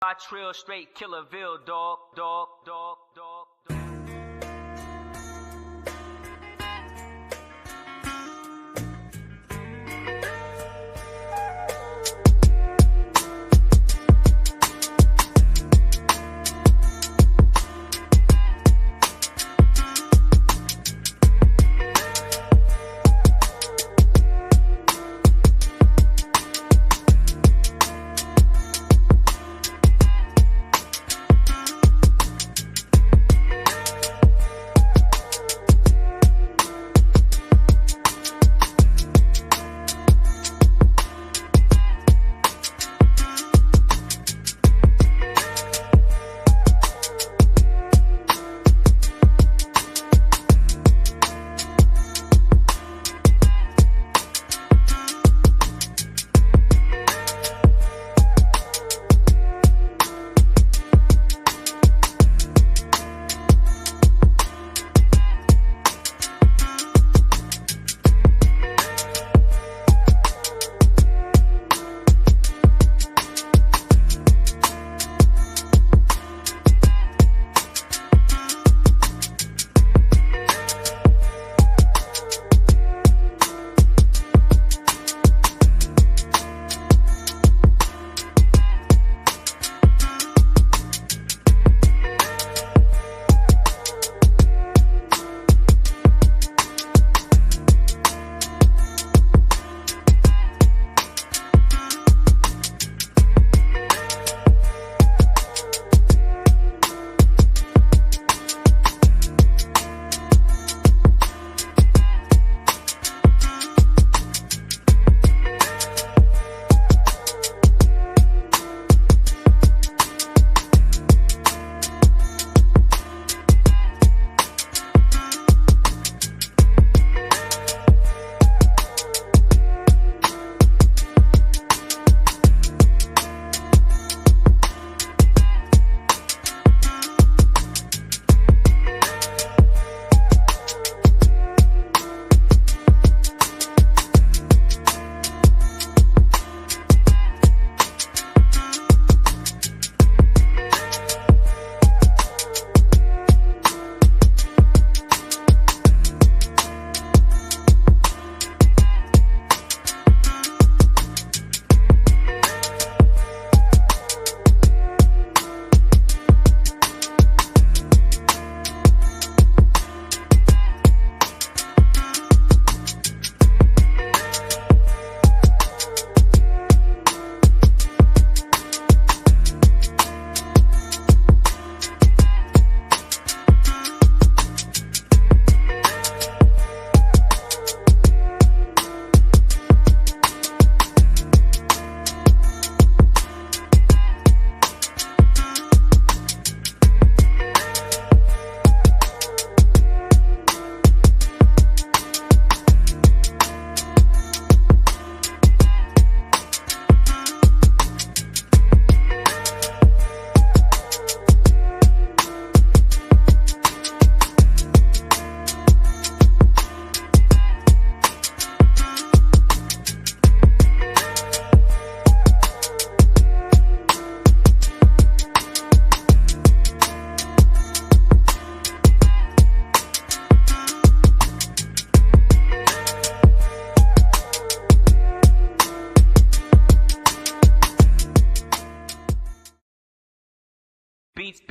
I trill straight Killerville, dog.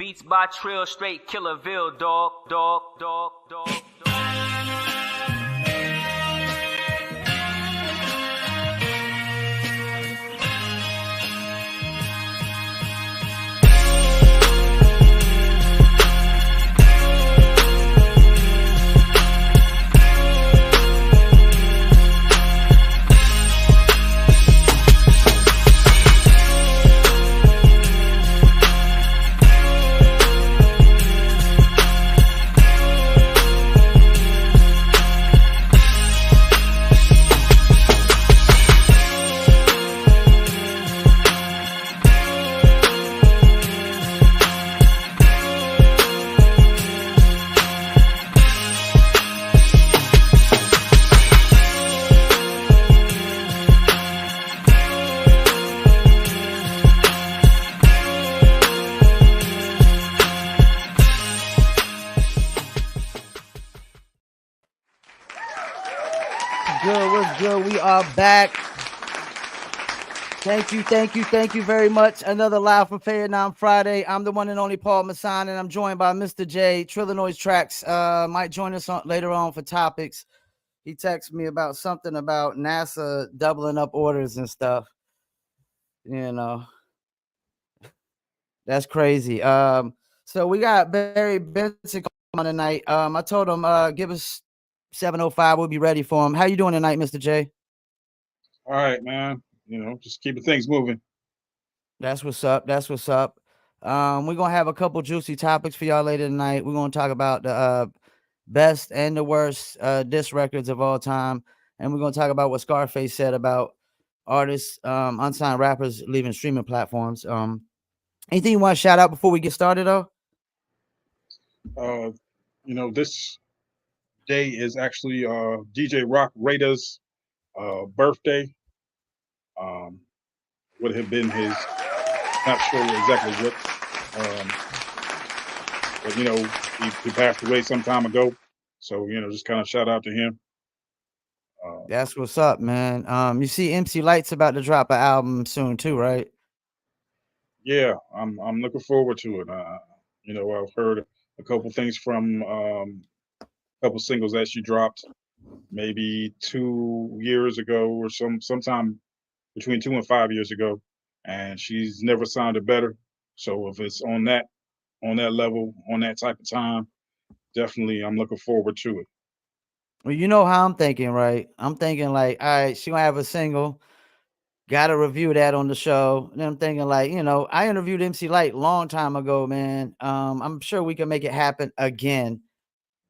Beats by Trill straight Killerville, dog. we are back. Thank you very much. Another live for Fayettenam Friday. I'm the one and only Paul Masson, and I'm joined by Mr. J. Trillanoyx Trax. Might join us later on for topics. He texted me about something about NASA doubling up orders and stuff. You know, that's crazy. So we got Barry Benson on tonight. I told him give us 7:05. We'll be ready for him. How you doing tonight, Mr. J? All right, man. Just keeping things moving. That's what's up. That's what's up. We're gonna have a couple juicy topics for y'all later tonight. We're gonna talk about the best and the worst diss records of all time, and we're gonna talk about what Scarface said about artists, unsigned rappers leaving streaming platforms. Anything you want to shout out before we get started, though? This day is actually DJ Rock Raider's birthday. Would have been his, not sure exactly what, but he passed away some time ago. So just kind of shout out to him. That's what's up, man. You see, MC Light's about to drop an album soon too, right? Yeah, I'm looking forward to it. I've heard a couple things from a couple singles that she dropped maybe 2 years ago or sometime between 2 and 5 years ago, and she's never sounded better. So if it's on that level, on that type of time, definitely I'm looking forward to it. Well, you know how I'm thinking, right? I'm thinking like, all right, she gonna have a single. Gotta review that on the show. And I'm thinking like, I interviewed MC Light long time ago, man. I'm sure we can make it happen again.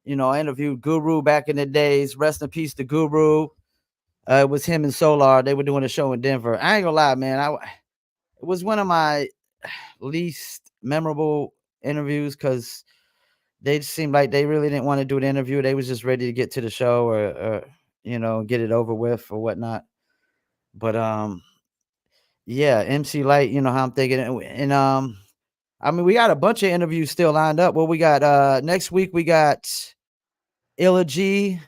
I interviewed Guru back in the days. Rest in peace to Guru. It was him and Solar. They were doing a show in Denver. I ain't gonna lie, man. It was one of my least memorable interviews because they just seemed like they really didn't want to do the interview. They was just ready to get to the show or get it over with or whatnot. But yeah, MC Light, you know how I'm thinking. And I mean, we got a bunch of interviews still lined up. Well, we got next week we got Illa G.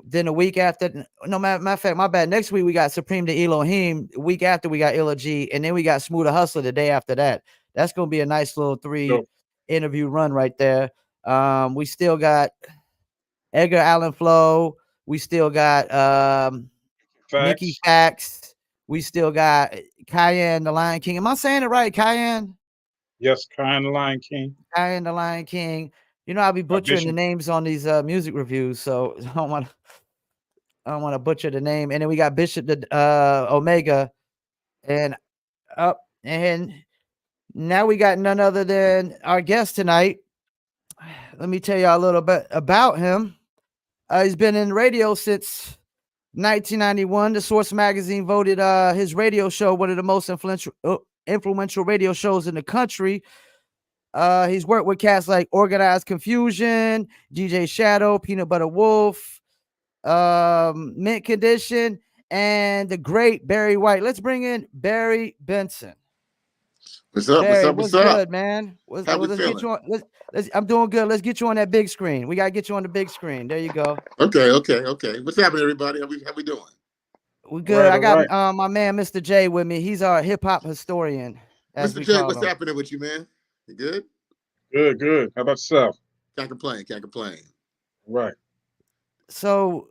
Then a week after, no matter of fact, my bad. Next week we got Supreme to Elohim. The week after we got Illa G, and then we got Smoother Hustler the day after that. That's gonna be a nice little 3 interview run right there. We still got Edgar Allan Flo. We still got Mickey Fax. We still got Cayenne the Lion King. Am I saying it right? Cayenne? Yes, Cayenne the Lion King. Cayenne the Lion King. I'll be butchering the names on these music reviews, so I don't want to butcher the name. And then we got Bishop the Omega, and up and now we got none other than our guest tonight. Let me tell y'all a little bit about him. He's been in radio since 1991. The Source magazine voted his radio show one of the most influential radio shows in the country. He's worked with cats like Organized Confusion, DJ Shadow, Peanut Butter Wolf, Mint Condition, and the great Barry White. Let's bring in Barry Benson. What's up? Barry, what's up? Good, man? How we let's feeling? get you on. I'm doing good. Let's get you on that big screen. We gotta get you on the big screen. There you go. Okay. What's happening, everybody? How we doing? We good. I got my man, Mr. J, with me. He's our hip hop historian. Mr. J, what's happening with you, man? You good? Good. How about yourself? Can't complain. Right. So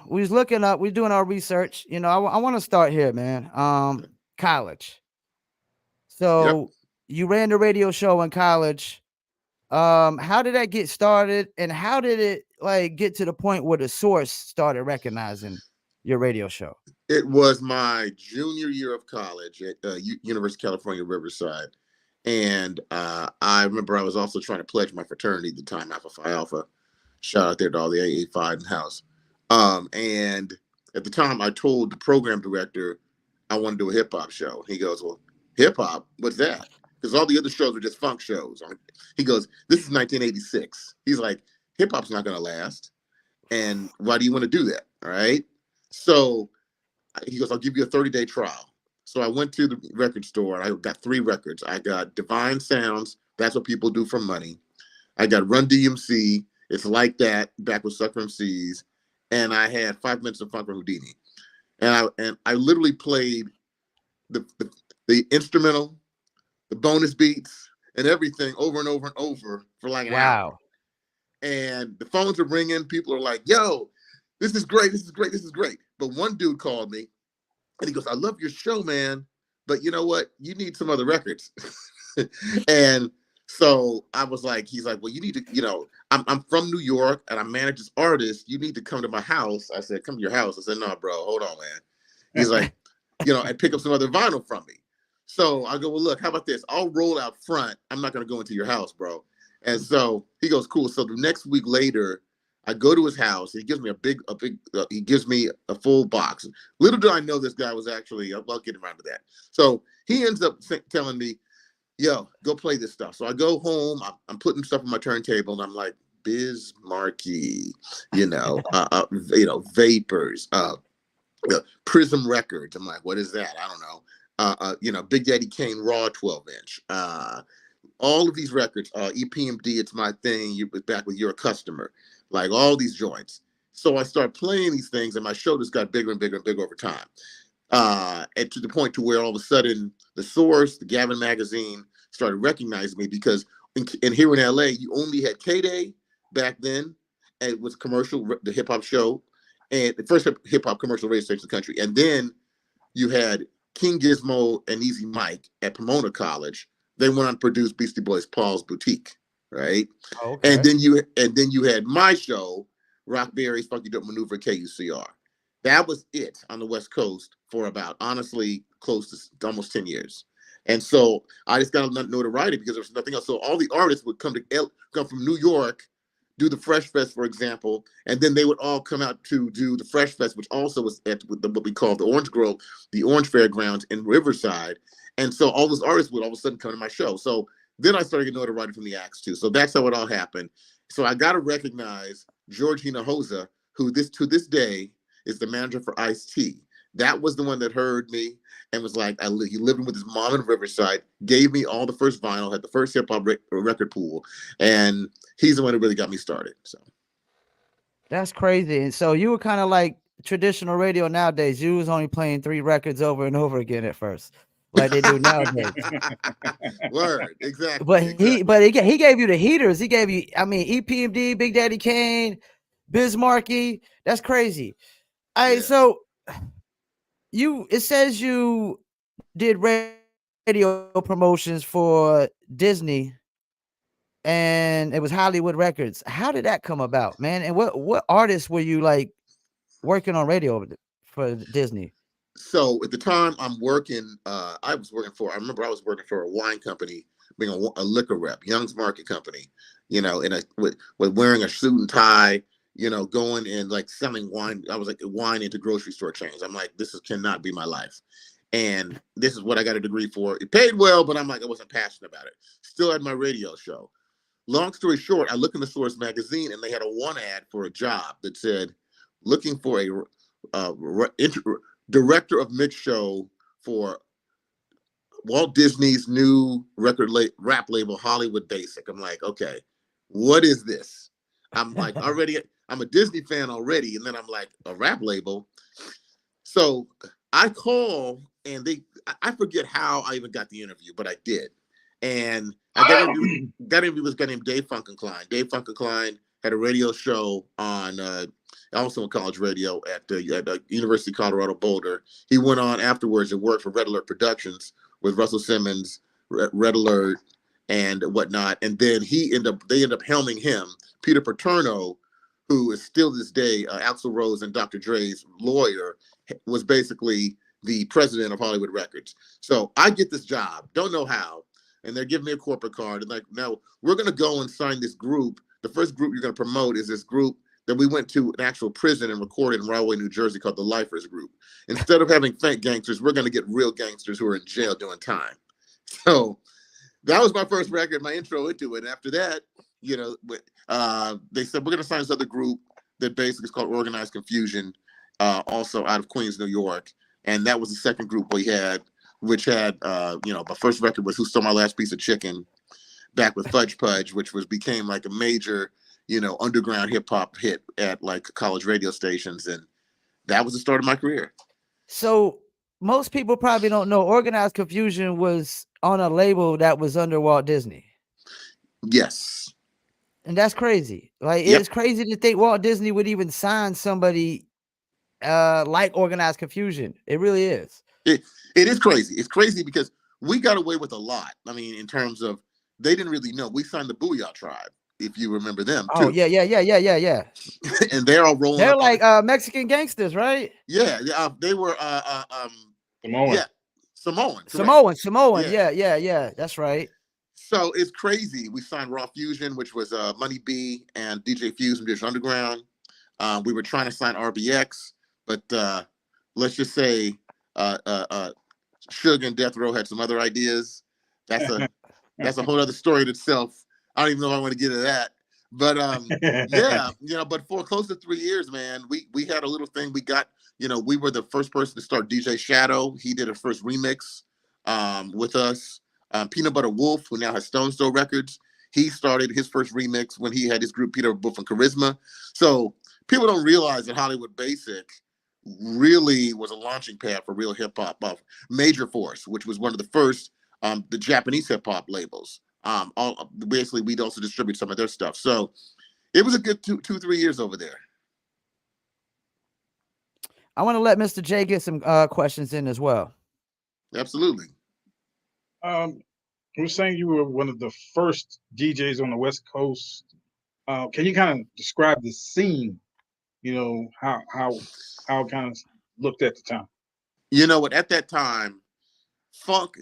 we was looking up. We're doing our research. I want to start here, man. College. So you ran the radio show in college. How did that get started, and how did it get to the point where the Source started recognizing your radio show? It was my junior year of college at University of California, Riverside. And I remember I was also trying to pledge my fraternity at the time, Alpha Phi Alpha. Shout out there to all the AA Phi in the house. And at the time, I told the program director I want to do a hip hop show. He goes, "Well, hip hop? What's that?" Because all the other shows were just funk shows. He goes, "This is 1986." He's like, "Hip hop's not going to last. And why do you want to do that?" All right. So he goes, "I'll give you a 30-day trial." So I went to the record store and I got 3 records. I got Divine Sounds. That's what people do for money. I got Run DMC. It's Like That, back with Sucker MCs. and I had 5 minutes of funk from Houdini, and I literally played the instrumental, the bonus beats, and everything over and over and over for like an hour. And the phones are ringing. People are like, "Yo, this is great. This is great. This is great." But one dude called me, and he goes, "I love your show, man. But you know what? You need some other records." And so I was like, he's like, "Well, you need to, I'm from New York and I manage this artist. You need to come to my house." I said, "Come to your house." I said, "No, bro, hold on, man." He's like, and pick up some other vinyl from me. So I go, "Well, look, how about this? I'll roll out front. I'm not going to go into your house, bro." And so he goes, "Cool." So the next week later, I go to his house. He gives me he gives me a full box. Little do I know this guy was actually, I'll get around to that. So he ends up telling me, "Yo, go play this stuff." So I go home. I'm putting stuff on my turntable, and I'm like, Biz Markie, Vapors, Prism Records. I'm like, what is that? I don't know. Big Daddy Kane Raw 12-inch. All of these records, EPMD, It's My Thing, You Was Back With You're a Customer, like all these joints. So I start playing these things, and my show just got bigger and bigger and bigger over time. And to the point to where all of a sudden the Source, the Gavin magazine, started recognizing me because here in LA, you only had K-Day back then. And it was commercial, the hip hop show, and the first hip hop commercial radio station in the country. And then you had King Gizmo and Easy Mike at Pomona College. They went on to produce Beastie Boys' Paul's Boutique, right? Okay. And then you had my show, Rockberry's Funky Dope Maneuver, KUCR. That was it on the West Coast for about, honestly, close to almost 10 years. And so I just got notoriety because there was nothing else. So all the artists would come from New York, do the Fresh Fest, for example, and then they would all come out to do the Fresh Fest, which also was at what we call the Orange Grove, the Orange Fairgrounds in Riverside. And so all those artists would all of a sudden come to my show. So then I started getting notoriety from the acts too. So that's how it all happened. So I got to recognize George Hinojosa, who to this day is the manager for Ice-T. That was the one that heard me and was like, he lived with his mom in Riverside, gave me all the first vinyl, had the first hip hop record pool, and he's the one who really got me started. So that's crazy. And so you were kind of like traditional radio nowadays. You was only playing 3 records over and over again at first, like they do nowadays. Word, exactly. But he gave you the heaters. He gave you, EPMD, Big Daddy Kane, Biz Markie. That's crazy. All right, so it says you did radio promotions for Disney, and it was Hollywood Records. How did that come about, man? And what artists were you like working on radio for Disney? So at the time I was working for a wine company, being a liquor rep, Young's Market Company, with wearing a suit and tie, going and like selling wine. I was like wine into grocery store chains. I'm like, this cannot be my life. And this is what I got a degree for. It paid well, but I'm like, I wasn't passionate about it. Still had my radio show. Long story short, I looked in the Source magazine and they had a one ad for a job that said, looking for a director of mix show for Walt Disney's new rap label, Hollywood Basic. I'm like, okay, what is this? I'm like, I'm a Disney fan already. And then I'm like, a rap label. So I call and I forget how I even got the interview, but I did. And I got interview with a guy named Dave Funkenklein. Dave Funkenklein had a radio show on also on college radio at the University of Colorado Boulder. He went on afterwards and worked for Red Alert Productions with Russell Simmons, Red Alert, and whatnot. And then they end up helming him. Peter Paterno, who is still to this day Axl Rose and Dr. Dre's lawyer, was basically the president of Hollywood Records. So I get this job, don't know how, and they're giving me a corporate card. And like, now we're going to go and sign this group. The first group you're going to promote is this group that we went to an actual prison and recorded in Rahway, New Jersey, called the Lifers Group. Instead of having fake gangsters, we're going to get real gangsters who are in jail doing time. So that was my first record, my intro into it. And after that, they said, we're going to sign this other group that basically is called Organized Confusion, also out of Queens, New York. And that was the second group we had, which had, my first record was Who Stole My Last Piece of Chicken, back with Fudge Pudge, which became like a major underground hip hop hit at like college radio stations, and that was the start of my career. So most people probably don't know Organized Confusion was on a label that was under Walt Disney. Yes. And that's crazy. Like, Yep. it's crazy to think Walt Disney would even sign somebody like Organized Confusion. It really is. It is crazy. It's crazy because we got away with a lot. I mean, in terms of, they didn't really know. We signed the Booyah Tribe, if you remember them too. Oh, yeah. And they're all rolling They're up like Mexican gangsters, right? Yeah, they were Samoan. yeah, Samoan. Samoan. Yeah. That's right. So it's crazy. We signed Raw Fusion, which was Money B and DJ Fuse from Digital Underground. We were trying to sign RBX, but let's just say Suge and Death Row had some other ideas. That's a whole other story in itself. I don't even know if I want to get into that. But yeah, but for close to 3 years, man, we had a little thing. We got, we were the first person to start DJ Shadow. He did a first remix with us. Peanut Butter Wolf, who now has Stone Throw Records, he started his first remix when he had his group Peter Wolf and Charisma. So people don't realize that Hollywood Basic really was a launching pad for real hip hop. Major Force, which was one of the first the Japanese hip hop labels. Basically, we'd also distribute some of their stuff. So it was a good 2-3 years over there. I want to let Mr. J get some questions in as well. Absolutely. You were saying you were one of the first DJs on the West Coast. Can you kind of describe the scene? How it kind of looked at the time. You know what? At that time, funk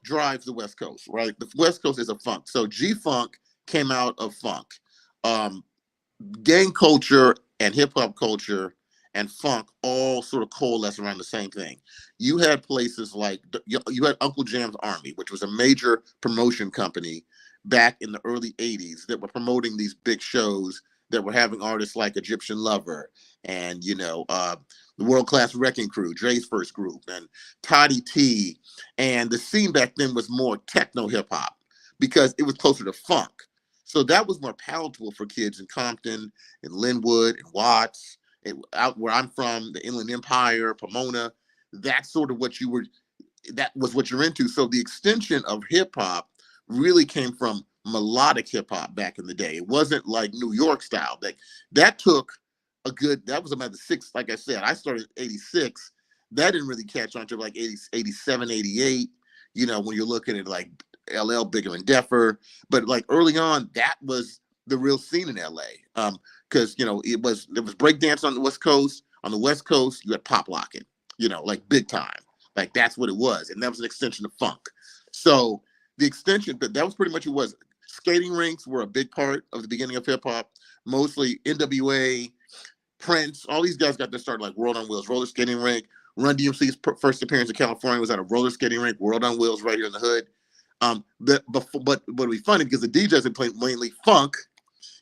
drives the West Coast, right? The West Coast is a funk. So G-Funk came out of funk. Gang culture and hip hop culture and funk all sort of coalesce around the same thing. You had places like, you had Uncle Jam's Army, which was a major promotion company back in the early 80s that were promoting these big shows that were having artists like Egyptian Lover and, the World Class Wrecking Crew, Dre's first group, and Toddy T. And the scene back then was more techno hip hop because it was closer to funk. So that was more palatable for kids in Compton and Linwood and Watts, and out where I'm from, the Inland Empire, Pomona. That's sort of that was what you're into. So the extension of hip hop really came from melodic hip hop back in the day. It wasn't like New York style. That took that was about the sixth, like I said, I started in 86. That didn't really catch on until like 87, 88, when you're looking at like LL, Bigger and Deffer. But like early on, that was the real scene in LA. Because, there was breakdance on the West Coast. On the West Coast, you had pop locking, like big time. Like that's what it was. And that was an extension of funk. So the extension, but that was pretty much what it was. Skating rinks were a big part of the beginning of hip hop. Mostly NWA, Prince, all these guys got their start like World on Wheels, roller skating rink. Run DMC's first appearance in California was at a roller skating rink, World on Wheels right here in the hood. But it'd be funny because the DJs had played mainly funk,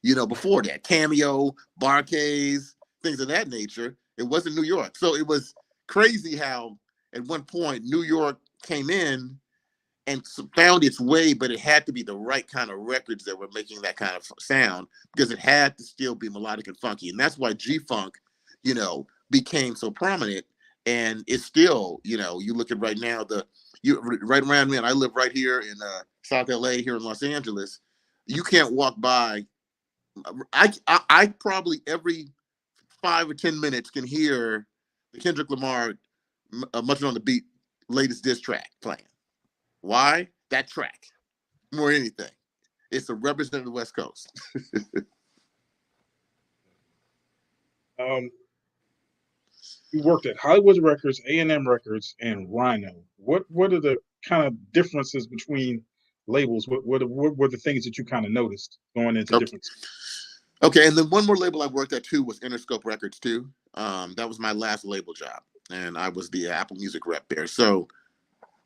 before that. Cameo, Barcades, things of that nature. It wasn't New York. So it was crazy how at one point New York came in and found its way, but it had to be the right kind of records that were making that kind of sound because it had to still be melodic and funky. And that's why G-Funk, became so prominent. And it's still, you look at right now, right around me, and I live right here in South LA, here in Los Angeles. You can't walk by. I probably every 5 or 10 minutes can hear the Kendrick Lamar Much on the Beat latest diss track playing. Why? That track, more than anything. It's a representative of the West Coast. You worked at Hollywood Records, A&M Records, and Rhino. What are the kind of differences between labels? What were the things that you kind of noticed going into different? Okay, and then one more label I worked at too was Interscope Records too. That was my last label job, and I was the Apple Music rep there. So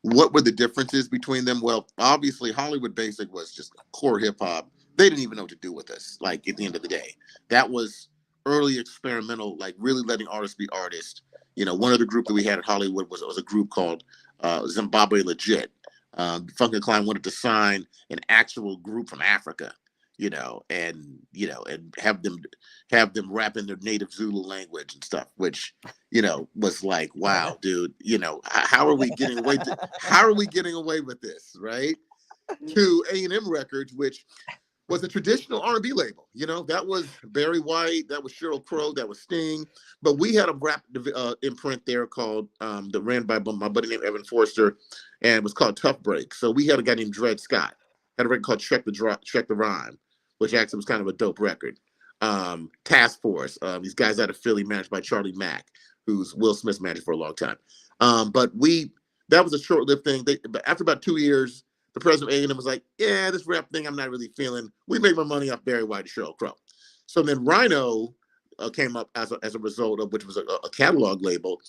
what were the differences between them? Well, obviously Hollywood Basic was just core hip hop. They didn't even know what to do with us. Like at the end of the day, that was early experimental, like really letting artists be artists. One of the group that we had at Hollywood was a group called Zimbabwe Legit. Funk and Klein wanted to sign an actual group from Africa and have them rap in their native Zulu language and stuff, which, was like, wow, dude, how are we getting away? How are we getting away with this, right? To A&M Records, which was a traditional R&B label. That was Barry White, that was Sheryl Crow, that was Sting. But we had a rap imprint there called, that ran by my buddy named Evan Forster, and it was called Tough Break. So we had a guy named Dred Scott, had a record called Check the Rhyme, which actually was kind of a dope record. Task Force, these guys out of Philly, managed by Charlie Mack, who's Will Smith's manager for a long time. But that was a short-lived thing. But after about 2 years, the president of A&M was like, yeah, this rap thing I'm not really feeling. We make my money off Barry White and Sheryl Crow. So then Rhino came up as a result of, which was a catalog label.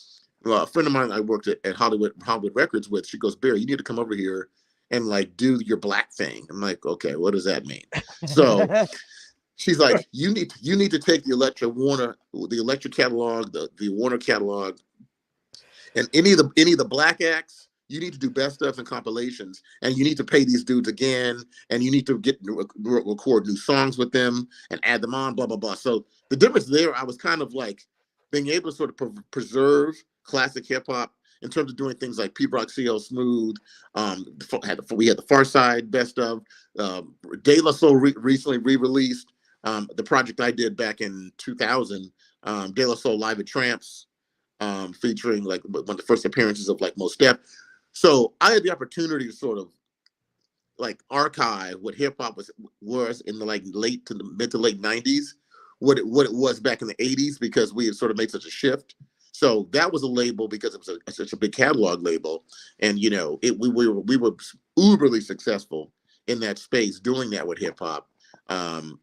A friend of mine I worked at Hollywood Records with, she goes, Barry, you need to come over here and do your black thing. I'm like, okay, what does that mean? So she's like, you need to take the Elektra catalog, the Warner catalog, and any of the black acts. You need to do best ofs and compilations, and you need to pay these dudes again, and you need to record new songs with them and add them on, blah, blah, blah. So the difference there, I was kind of like being able to sort of preserve classic hip hop in terms of doing things like Pete Rock, CL Smooth. We had the Far Side best of. De La Soul recently re-released the project I did back in 2000, De La Soul Live at Tramps, featuring one of the first appearances of Mos Def. So I had the opportunity to sort of archive what hip hop was in the late to the mid to late 90s, what it was back in the 80s, because we had sort of made such a shift. So that was a label because it was such a big catalog label, and we were uberly successful in that space doing that with hip hop,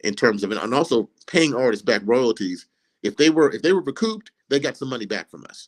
in terms of and also paying artists back royalties. If they were recouped, they got some money back from us.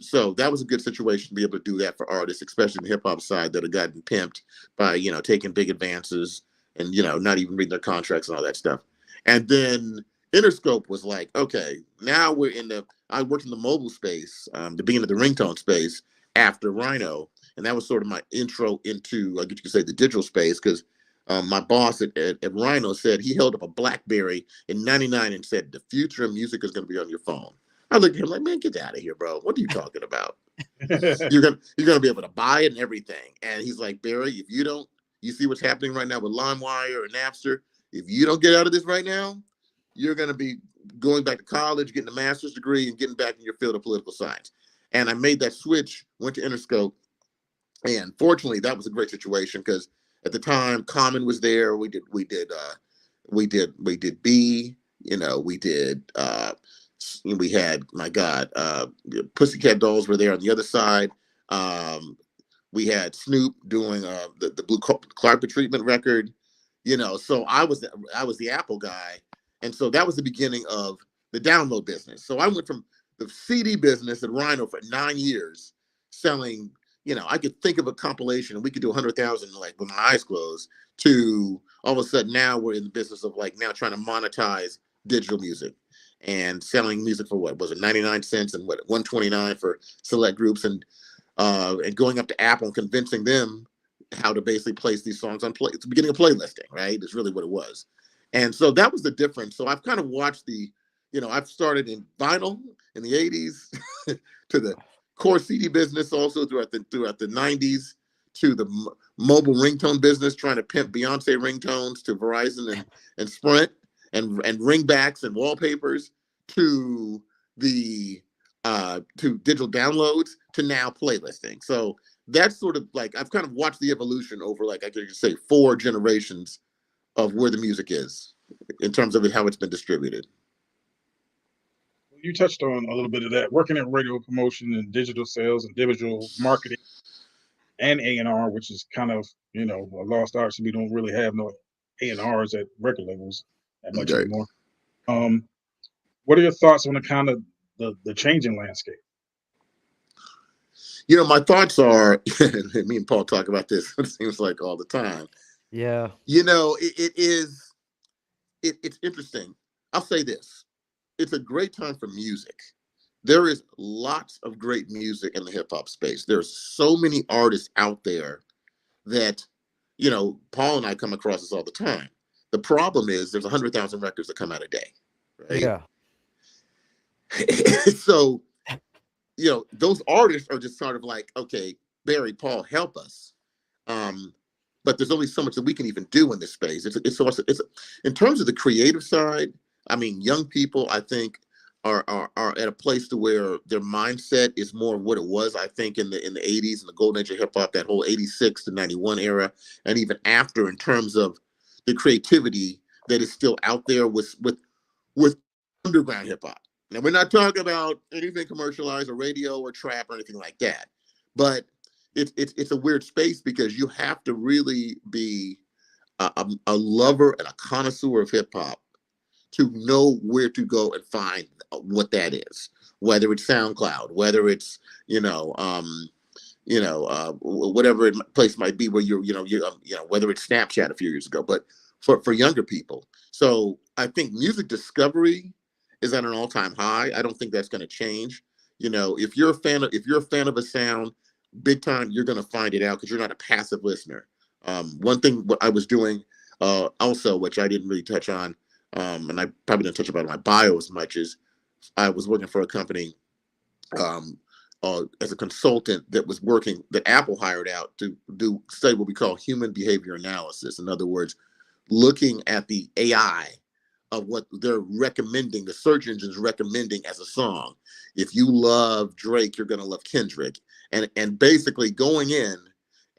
So that was a good situation to be able to do that for artists, especially in the hip hop side that had gotten pimped by, taking big advances and, not even reading their contracts and all that stuff. And then Interscope was like, okay, now I worked in the mobile space, the beginning of the ringtone space after Rhino. And that was sort of my intro into, I guess you could say, the digital space, because my boss at Rhino said he held up a BlackBerry in '99 and said, the future of music is going to be on your phone. I looked at him like, man, get out of here, bro. What are you talking about? You're gonna be able to buy it and everything. And he's like, Barry, if you see what's happening right now with LimeWire or Napster. If you don't get out of this right now, you're gonna be going back to college, getting a master's degree, and getting back in your field of political science. And I made that switch, went to Interscope, and fortunately, that was a great situation because at the time, Common was there. We did B. We had, my God, Pussycat Dolls were there on the other side. We had Snoop doing the Blue Carpet Treatment record. So I was the Apple guy, and so that was the beginning of the download business. So I went from the CD business at Rhino for 9 years, selling. I could think of a compilation and we could do 100,000 with my eyes closed, to all of a sudden now we're in the business of now trying to monetize digital music and selling music for what was it, 99 cents and 129 for select groups, and going up to Apple and convincing them how to basically place these songs on play. It's the beginning of playlisting, right? It's really what it was. And so that was the difference. So I've kind of watched I've started in vinyl in the 80s to the core CD business also throughout the 90s, to the mobile ringtone business, trying to pimp Beyonce ringtones to Verizon and Sprint and ringbacks and wallpapers, to the to digital downloads, to now playlisting. So that's sort of I've kind of watched the evolution over I could say 4 generations of where the music is in terms of how it's been distributed. You touched on a little bit of that, working in radio promotion and digital sales and digital marketing and A&R, which is kind of, a lost art. So we don't really have no A&Rs at record labels that much anymore. What are your thoughts on the kind of the changing landscape? My thoughts are, me and Paul talk about this, it seems like all the time. Yeah. It's interesting. I'll say this. It's a great time for music. There is lots of great music in the hip hop space. There's so many artists out there that, Paul and I come across this all the time. The problem is there's 100,000 records that come out a day, right? Yeah. So, those artists are just sort of like, okay, Barry, Paul, help us. But there's only so much that we can even do in this space. It's in terms of the creative side. I mean, young people, I think, are at a place to where their mindset is more what it was, I think, in the 80s and the golden age of hip hop, that whole 86 to 91 era, and even after, in terms of the creativity that is still out there with underground hip hop. Now, we're not talking about anything commercialized or radio or trap or anything like that, but it's a weird space because you have to really be a lover and a connoisseur of hip hop to know where to go and find what that is. Whether it's SoundCloud, whether it's whatever place might be where whether it's Snapchat a few years ago, but for younger people. So I think music discovery is at an all-time high. I don't think that's going to change. If you're a fan of a sound, big time, you're going to find it out because you're not a passive listener. One thing what I was doing also, which I didn't really touch on, and I probably didn't touch about in my bio as much, as I was working for a company as a consultant that Apple hired out to study what we call human behavior analysis. In other words, looking at the AI of what they're recommending, the search engine's recommending as a song. If you love Drake, you're going to love Kendrick, and basically going in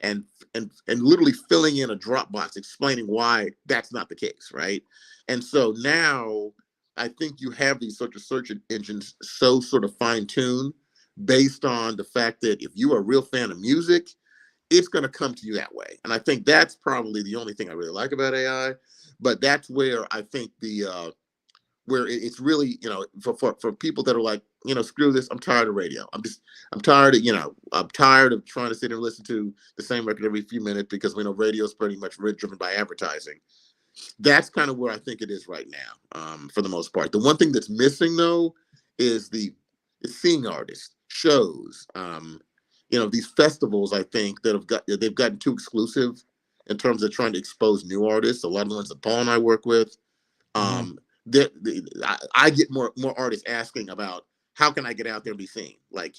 and literally filling in a Dropbox explaining why that's not the case, right? And so now I think you have these sort of search engines so sort of fine-tuned based on the fact that if you're a real fan of music, it's going to come to you that way. And I think that's probably the only thing I really like about AI. But that's where I think where it's really, for people that are like, screw this, I'm tired of radio. I'm tired of trying to sit and listen to the same record every few minutes because we know radio is pretty much driven by advertising. That's kind of where I think it is right now, for the most part. The one thing that's missing though is seeing artists, shows, these festivals. I think that they've gotten too exclusive in terms of trying to expose new artists. A lot of the ones that Paul and I work with, I get more artists asking about how can I get out there and be seen. Like,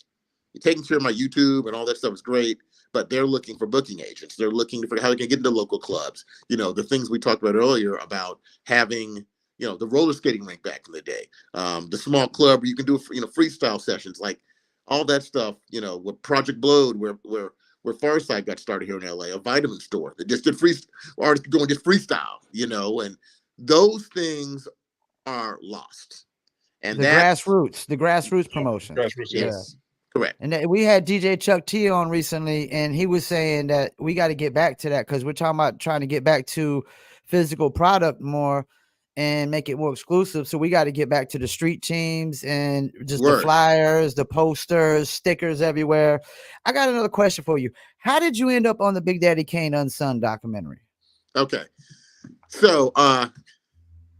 taking care of my YouTube and all that stuff is great, but they're looking for booking agents. They're looking for how they can get into local clubs. The things we talked about earlier about having, the roller skating rink back in the day, the small club where you can do, freestyle sessions, like all that stuff, with Project Blowed, where Farside got started here in LA, a vitamin store that just did artists could go and just freestyle, and those things are lost. And the grassroots promotion. Grassroots, yes. Correct. And we had DJ Chuck T on recently, and he was saying that we got to get back to that because we're talking about trying to get back to physical product more and make it more exclusive. So we got to get back to the street teams and just the flyers, the posters, stickers everywhere. I got another question for you. How did you end up on the Big Daddy Kane Unsung documentary? Okay. So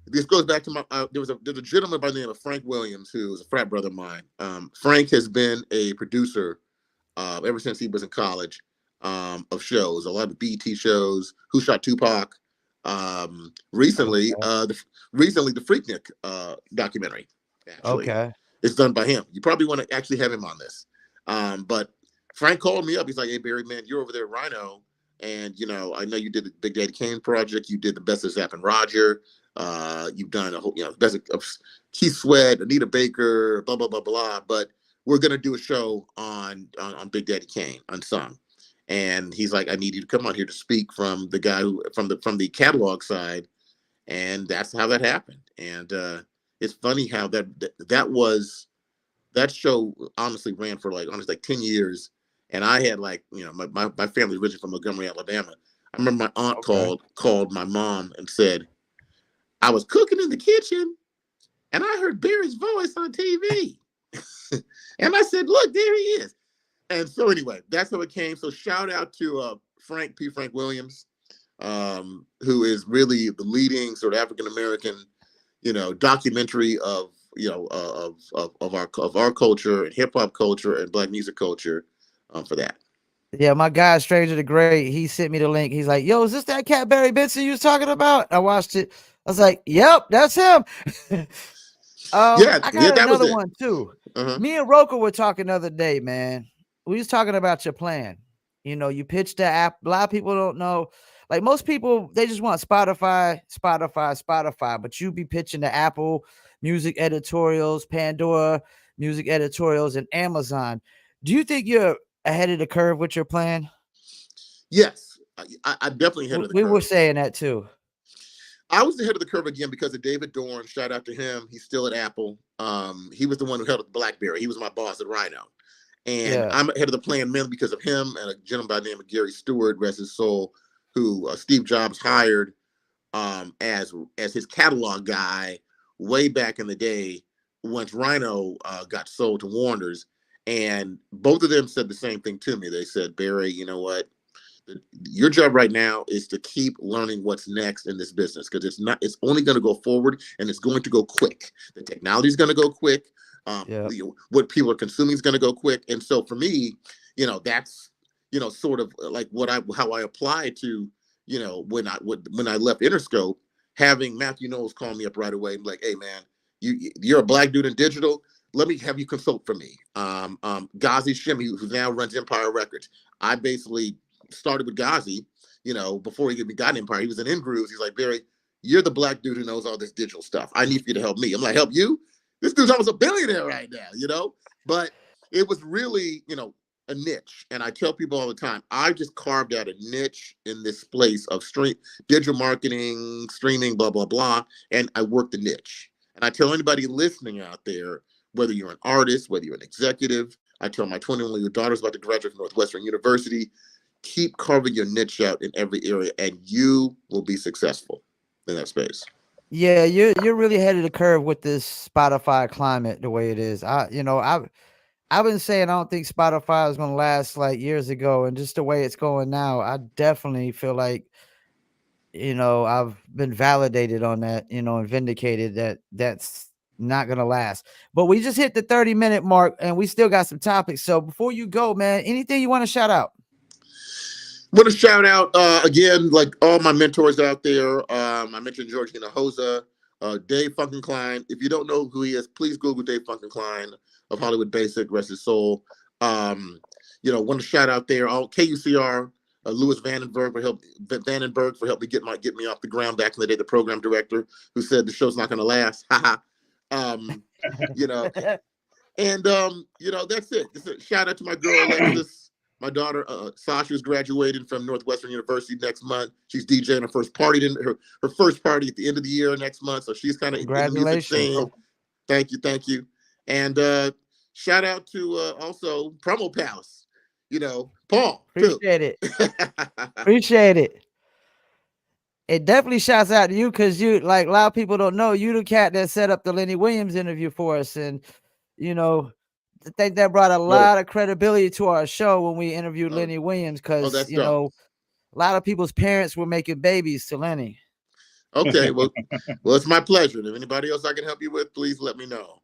this goes back to my there's a gentleman by the name of Frank Williams, who is a frat brother of mine. Frank has been a producer ever since he was in college, of shows, a lot of BET shows, Who Shot Tupac, recently the Freaknik documentary, actually. Okay. It's done by him. You probably want to actually have him on this. But Frank called me up. He's like, "Hey, Barry, man, you're over there at Rhino, and I know you did the Big Daddy Kane project. You did the Best of Zapp and Roger. You've done a whole, best of Keith Sweat, Anita Baker, blah blah blah blah. But we're gonna do a show on Big Daddy Kane Unsung." And he's like, "I need you to come on here to speak from the guy from the catalog side," and that's how that happened. And it's funny how that show honestly ran for like 10 years. And I had my family originally from Montgomery, Alabama. I remember my aunt called my mom and said, "I was cooking in the kitchen and I heard Barry's voice on TV." And I said, "Look, there he is." And so anyway, that's how it came. So shout out to Frank Williams, who is really the leading sort of African-American, documentary of our culture and hip hop culture and Black music culture, for that. Yeah, my guy, Stranger the Great, he sent me the link. He's like, yo, is this that cat Barry Benson you was talking about? I watched it. I was like, yep, that's him. Yeah, I yeah, got that was another it. one too. Uh-huh. Me and Roka were talking the other day, man. We was talking about your plan. You know, you pitched the app. A lot of people don't know. Like most people, they just want Spotify, Spotify, Spotify. But you be pitching the Apple Music editorials, Pandora Music editorials, and Amazon. Do you think you're ahead of the curve with your plan? Yes, I'm definitely ahead of the We were curve. saying that too. I was ahead of the curve again because of David Dorn. Shout out to him. He's still at Apple. He was the one who held up BlackBerry. He was my boss at Rhino. And Yeah. I'm ahead of the plan mainly because of him and a gentleman by the name of Gary Stewart, rest his soul, who Steve Jobs hired as his catalog guy way back in the day once Rhino got sold to Warner's. And both of them said the same thing to me. They said, Barry, you know what? Your job right now is to keep learning what's next in this business because it's only going to go forward and it's going to go quick. The technology is going to go quick. Yeah. What people are consuming is going to go quick. And so for me, that's sort of like how I apply to when I left Interscope, having Matthew Knowles call me up right away and be like, hey man, you're a black dude in digital. Let me have you consult for me. Ghazi Shimi, who now runs Empire Records. I basically started with Ghazi, before he got Empire. He was in Grooves. He's like, Barry, you're the black dude who knows all this digital stuff. I need for you to help me. I'm like, help you? This dude's almost a billionaire right now, But it was really, a niche. And I tell people all the time, I just carved out a niche in this place of digital marketing, streaming, blah, blah, blah. And I worked the niche. And I tell anybody listening out there, whether you're an artist, whether you're an executive, I tell my 21-year-old daughter's about to graduate from Northwestern University, keep carving your niche out in every area and you will be successful in that space. Yeah, you're really ahead of the curve with this Spotify climate the way it is. I've been saying I don't think Spotify is gonna last like years ago, and just the way it's going now, I definitely feel like I've been validated on that, and vindicated that that's not gonna last. But we just hit the 30-minute mark, and we still got some topics. So before you go, man, anything you want to shout out? I want to shout out again, like all my mentors out there. I mentioned Georgina Hoza, Dave Funkenklein. If you don't know who he is, please Google Dave Funkenklein of Hollywood Basic, rest his soul. Want to shout out there all KUCR, Louis Vandenberg for helping get me off the ground back in the day. The program director who said the show's not going to last. And that's it. Shout out to my girl Alexis. My daughter Sasha is graduating from Northwestern University next month. She's DJing her first party her first party at the end of the year next month. So she's kind of in the music scene. Thank you. And shout out to also Promo Palace. Paul. Appreciate it. Appreciate it. It definitely shouts out to you because you, like, a lot of people don't know, you the cat that set up the Lenny Williams interview for us. And, I think that brought a lot of credibility to our show when we interviewed Lenny Williams because, a lot of people's parents were making babies to Lenny. Okay, well, it's my pleasure. If anybody else I can help you with, please let me know.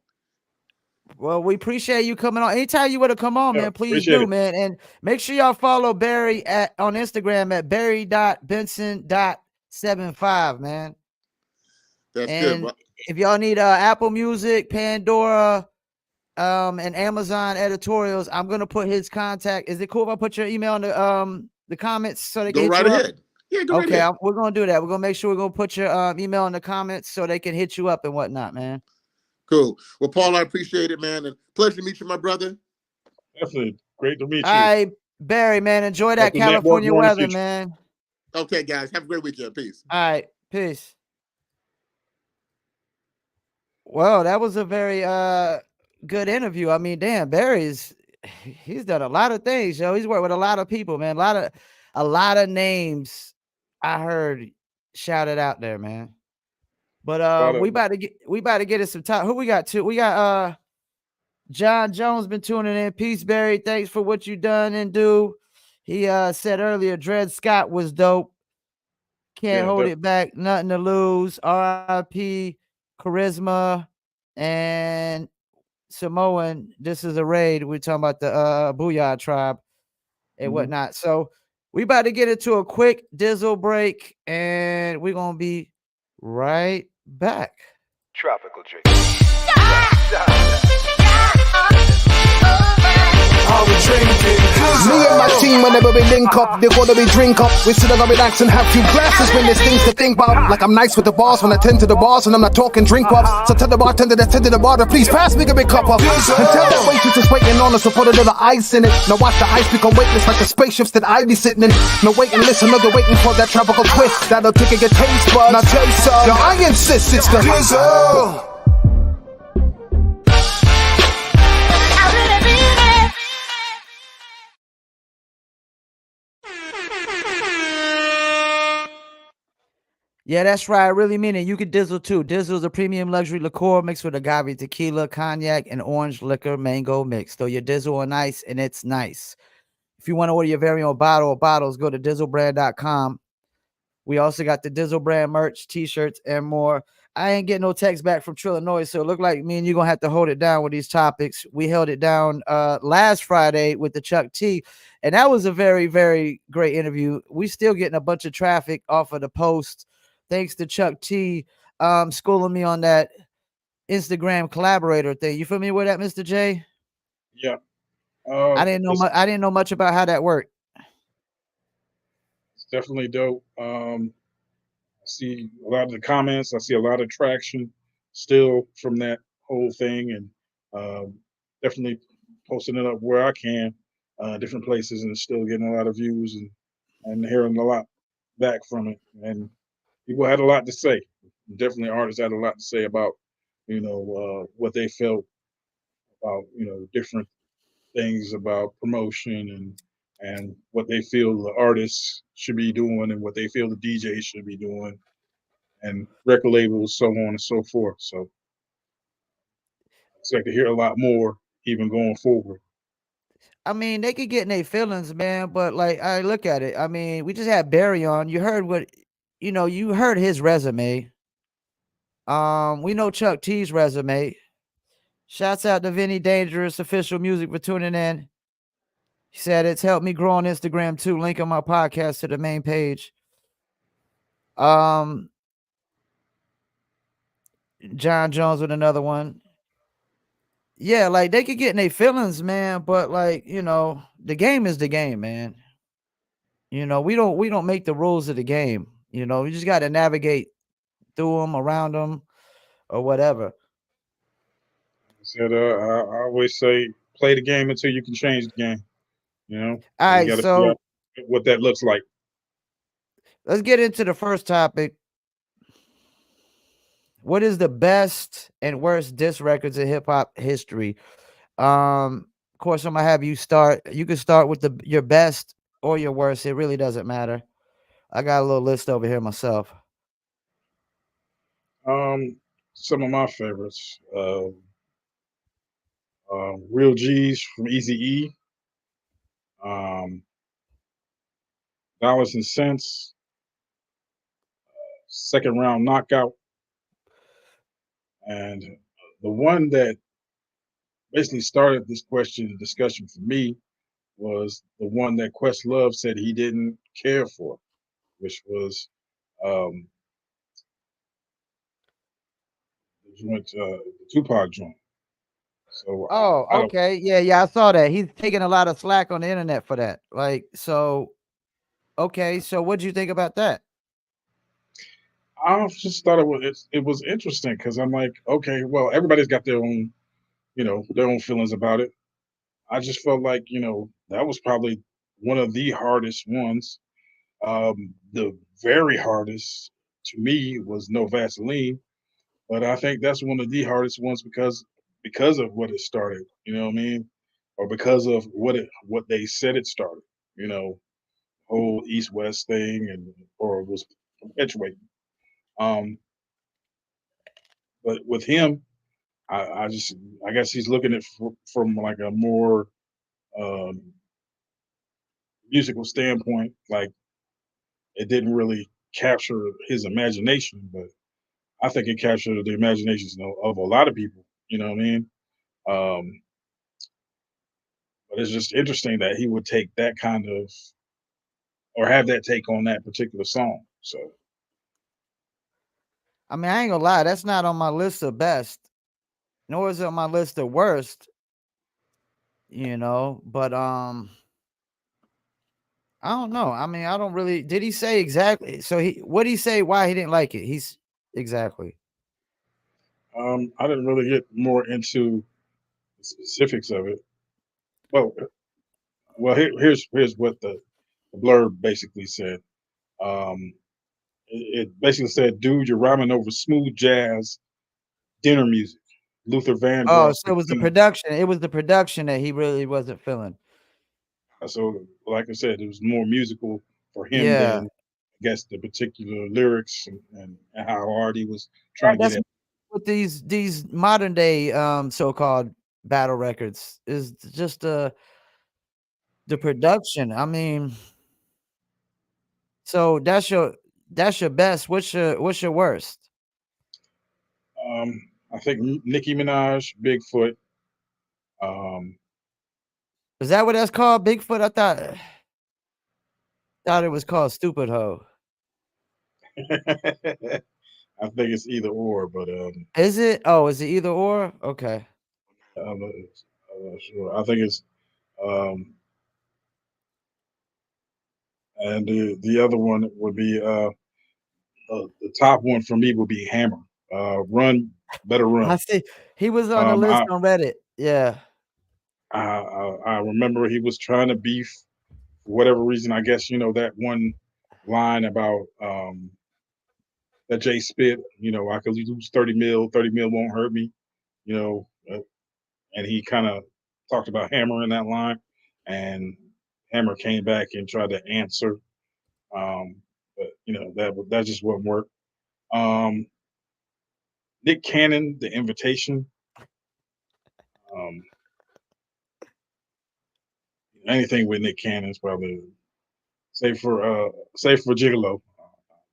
Well, we appreciate you coming on. Anytime you want to come on, man, please do, man. And make sure y'all follow Barry on Instagram at barry.benson.75, man. That's good. Well, if y'all need Apple Music, Pandora, and Amazon editorials, I'm gonna put his contact. Is it cool if I put your email in the comments so they can go right ahead? Yeah, go right ahead. We're gonna do that. We're gonna make sure we're gonna put your email in the comments so they can hit you up and whatnot, man. Cool. Well, Paul, I appreciate it, man, and pleasure to meet you, my brother. Definitely great to meet you. All right, Barry, man, enjoy that California weather, man. Okay, guys, have a great weekend. Peace. All right, peace. Well, that was a very good interview. I mean, damn, Barry's he's done a lot of things, yo. He's worked with a lot of people, man. A lot of names I heard shouted out there, man. But we about to get us some time. Who we got? We got John Jones been tuning in. Peace, Barry. Thanks for what you done and do. He said earlier, Dred Scott was dope. Can't hold it back. Nothing to lose. R.I.P. Charisma and Samoan. This is a raid. We're talking about the Booyah tribe. and whatnot. So we about to get into a quick Dizzle break, and we're gonna be right back. Tropical J. Are we drinking? Me and my team, whenever we link up, they wanna be drink up. We sit down and relax and have few glasses when there's things to think about. Like I'm nice with the boss when I tend to the bars and I'm not talking drink ups. So tell the bartender that's tending the bar to please pass me a big cup up. And tell that waitress is waiting on us to put a little ice in it. Now watch the ice become weightless like the spaceships that I be sitting in. Now wait and listen, they're waiting for that tropical twist that'll tickle your taste buds. Now taste some. Yo, I insist it's the Dizzle. Yeah, that's right. I really mean it. You can Dizzle too. Dizzle is a premium luxury liqueur mixed with agave tequila, cognac, and orange liquor mango mix. Throw your Dizzle on ice, and it's nice. If you want to order your very own bottle or bottles, go to dizzlebrand.com. We also got the Dizzle brand merch, t-shirts, and more. I ain't getting no text back from Trillanoyx, so it look like me and you gonna have to hold it down with these topics. We held it down last Friday with the Chuck T, and that was a very, very great interview. We still getting a bunch of traffic off of the post. Thanks to Chuck T schooling me on that Instagram collaborator thing. You familiar with that, Mr. J? Yeah. I didn't know much about how that worked. It's definitely dope. I see a lot of the comments. I see a lot of traction still from that whole thing, and definitely posting it up where I can, different places, and still getting a lot of views and hearing a lot back from it. And people had a lot to say. Definitely, artists had a lot to say about, what they felt about, different things about promotion and what they feel the artists should be doing and what they feel the DJs should be doing and record labels, so on and so forth. So I expect to hear a lot more even going forward. I mean, they could get in their feelings, man, but like I look at it. I mean, we just had Barry on. You heard you heard his resume. We know Chuck T's resume. Shouts out to Vinny Dangerous Official Music for tuning in. He said it's helped me grow on Instagram too. Link on my podcast to the main page. John Jones with another one. Yeah, like they could get in their feelings, man, but like, the game is the game, man. We don't make the rules of the game. We just got to navigate through them, around them, or whatever. I said, I always say, play the game until you can change the game. All you right, got to figure out so what that looks like. let's get into the first topic. What is the best and worst diss records in hip hop history? Of course, I'm gonna have you start. You can start with your best or your worst. It really doesn't matter. I got a little list over here myself. Some of my favorites, Real G's from Eazy-E, Dollars and Cents, Second Round Knockout, and the one that basically started this discussion for me was the one that Questlove said he didn't care for, which was the Tupac joint. So Oh, I don't. okay. Yeah, I saw that. He's taking a lot of slack on the internet for that. Like, so okay, so what'd you think about that? I just thought it was interesting because I'm like, okay, well, everybody's got their own, their own feelings about it. I just felt like, that was probably one of the hardest ones. The very hardest to me was No Vaseline, but I think that's one of the hardest ones because of what it started. You know what I mean? Or because of what they said it started. Whole East West thing or was perpetuating. But with him, I guess he's looking at from like a more um, musical standpoint. Like it didn't really capture his imagination, but I think it captured the imaginations of a lot of people. You know what I mean? But it's just interesting that he would take that kind of, or have that take on that particular song. So I mean, I ain't gonna lie, that's not on my list of best, nor is it on my list of worst, but I don't know. I mean, I don't really, did he say exactly? So what did he say why he didn't like it? He's exactly. I didn't really get more into the specifics of it. Well, here's what the blurb basically said. Um, it basically said, "Dude, you're rhyming over smooth jazz dinner music. Luther Oh, Vandross so it was the became." production. It was the production that he really wasn't feeling. So, like I said, it was more musical for him Yeah. than, I guess, the particular lyrics and how hard he was trying to get That's it. with these modern day so-called battle records is just the production. I mean, so that's your best. What's your worst? I think Nicki Minaj, Bigfoot. Um, Is that what that's called? Bigfoot? I thought it was called Stupid Hoe. I think it's either or, but Is it? Oh, is it either or? Okay. I'm not sure. I think it's um, and the other one would be the top one for me would be Hammer. Run, better I run. see. He was on the Um, list I, on Reddit. Yeah. I remember he was trying to beef for whatever reason. I guess that one line about that Jay spit. I could lose 30 mil. 30 mil won't hurt me. You know, and he kind of talked about Hammer in that line, and Hammer came back and tried to answer, but that just wouldn't work. Um, Nick Cannon, The Invitation. Um, Anything with Nick Cannon is probably save for Gigolo.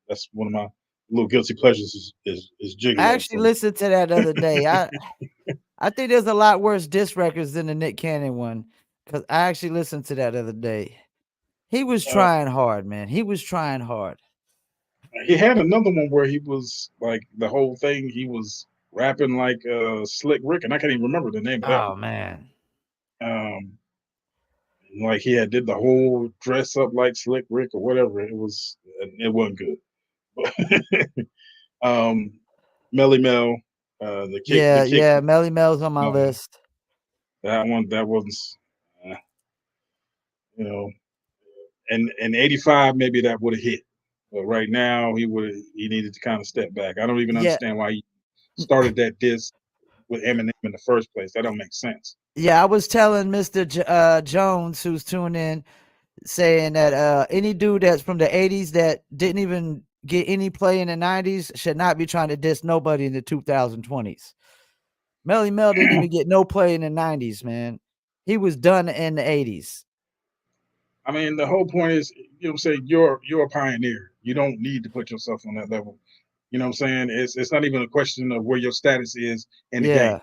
That's one of my little guilty pleasures is I Gigolo. actually From listened to that the other day. I think there's a lot worse diss records than the Nick Cannon one, because I actually listened to that the other day. He was uh, trying hard, man. He was trying hard. he had another one where he was like the whole thing. He was rapping like Slick Rick, and I can't even remember the name of that Oh one. man. Like he had did the whole dress up like Slick Rick or whatever. It wasn't good. um, Melly Mel, the Yeah, kick. yeah. Melly Mel's on my Um, list. that wasn't. Uh, you know, and in '85 maybe that would have hit, but right now he needed to kind of step back. I don't even Yeah. understand why he started that diss with Eminem in the first place. That don't make sense. Yeah, I was telling Mr. Jones, who's tuned in, saying that any dude that's from the 80s that didn't even get any play in the 90s should not be trying to diss nobody in the 2020s. Melly Mel didn't even get no play in the 90s, man. He was done in the 80s. I mean, the whole point is, say you're a pioneer. You don't need to put yourself on that level. You know what I'm saying? It's not even a question of where your status is in the game. Yeah.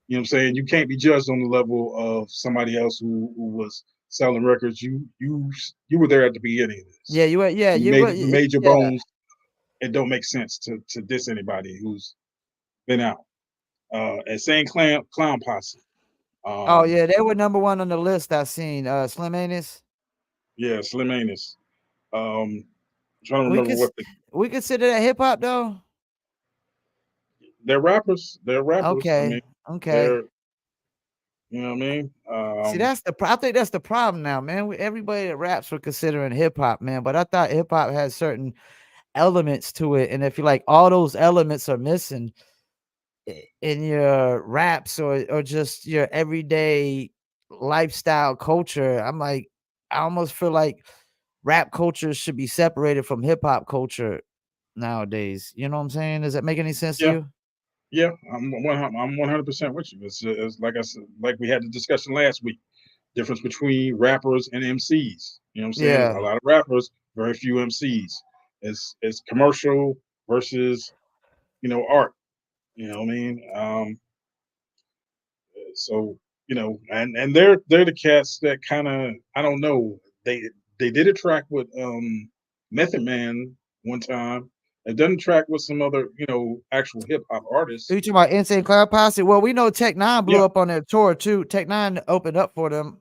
You know what I'm saying? You can't be judged on the level of somebody else who was selling records. You were there at the beginning of this. Yeah, you were, yeah, You you were, made your yeah. bones. It don't make sense to diss anybody who's been out. And saying clown posse. Oh Um, yeah, they were number one on the list I seen. Slim Anus. yeah, Slim Anus. I'm trying to We remember could what we consider that hip hop though. they're rappers. They're rappers. I Okay, mean, okay. they're you know what I mean. See, I think that's the problem now, man. Everybody that raps were considering hip hop, man. But I thought hip hop has certain elements to it, and if you like all those elements are missing in your raps or just your everyday lifestyle culture, I'm like, I almost feel like rap culture should be separated from hip hop culture nowadays. You know what I'm saying? Does that make any sense to Yeah, you? yeah. I'm 100% with you. It's like I said, like we had the discussion last week. Difference between rappers and MCs. You know what I'm saying? A Yeah. lot of rappers, very few MCs. It's commercial versus art. You know what I mean? So you know, and they're the cats that kind of, I don't know, they did a track with Method Man one time. They've done a track with some other, you know, actual hip hop artists. Are you talking about Insane Clown Posse? Well, we know Tech Nine blew Yeah. up on their tour too. Tech Nine opened up for them.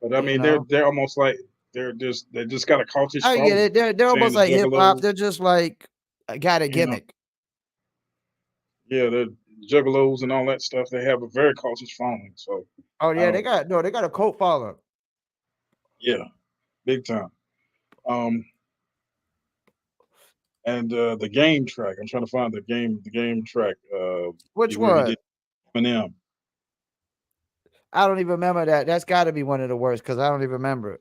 But I You mean, know? they're almost like they just got a cultish Oh yeah, following. they're Saying almost the like hip hop. Juggalos, They're just like got a you know, gimmick. yeah, the Juggalos and all that stuff. They have a very cultish following. So Oh I yeah, don't, they got a cult following. yeah, big time. And the game track. I'm trying to find the game track. Which Where he one? did Eminem. I don't even remember that. That's got to be one of the worst because I don't even remember it.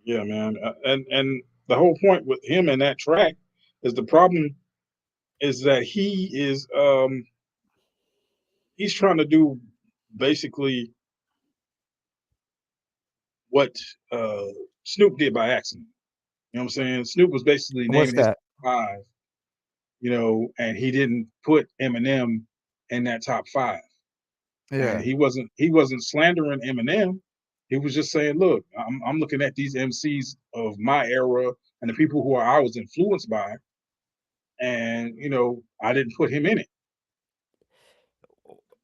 Yeah, man. And the whole point with him and that track is the problem is that he's trying to do basically what Snoop did by accident. You know what I'm saying? Snoop was basically What's naming his that? five, you know, and he didn't put Eminem in that top five. And Yeah. he wasn't slandering Eminem. He was just saying, look, I'm looking at these MCs of my era and the people who I was influenced by, and you know, I didn't put him in it.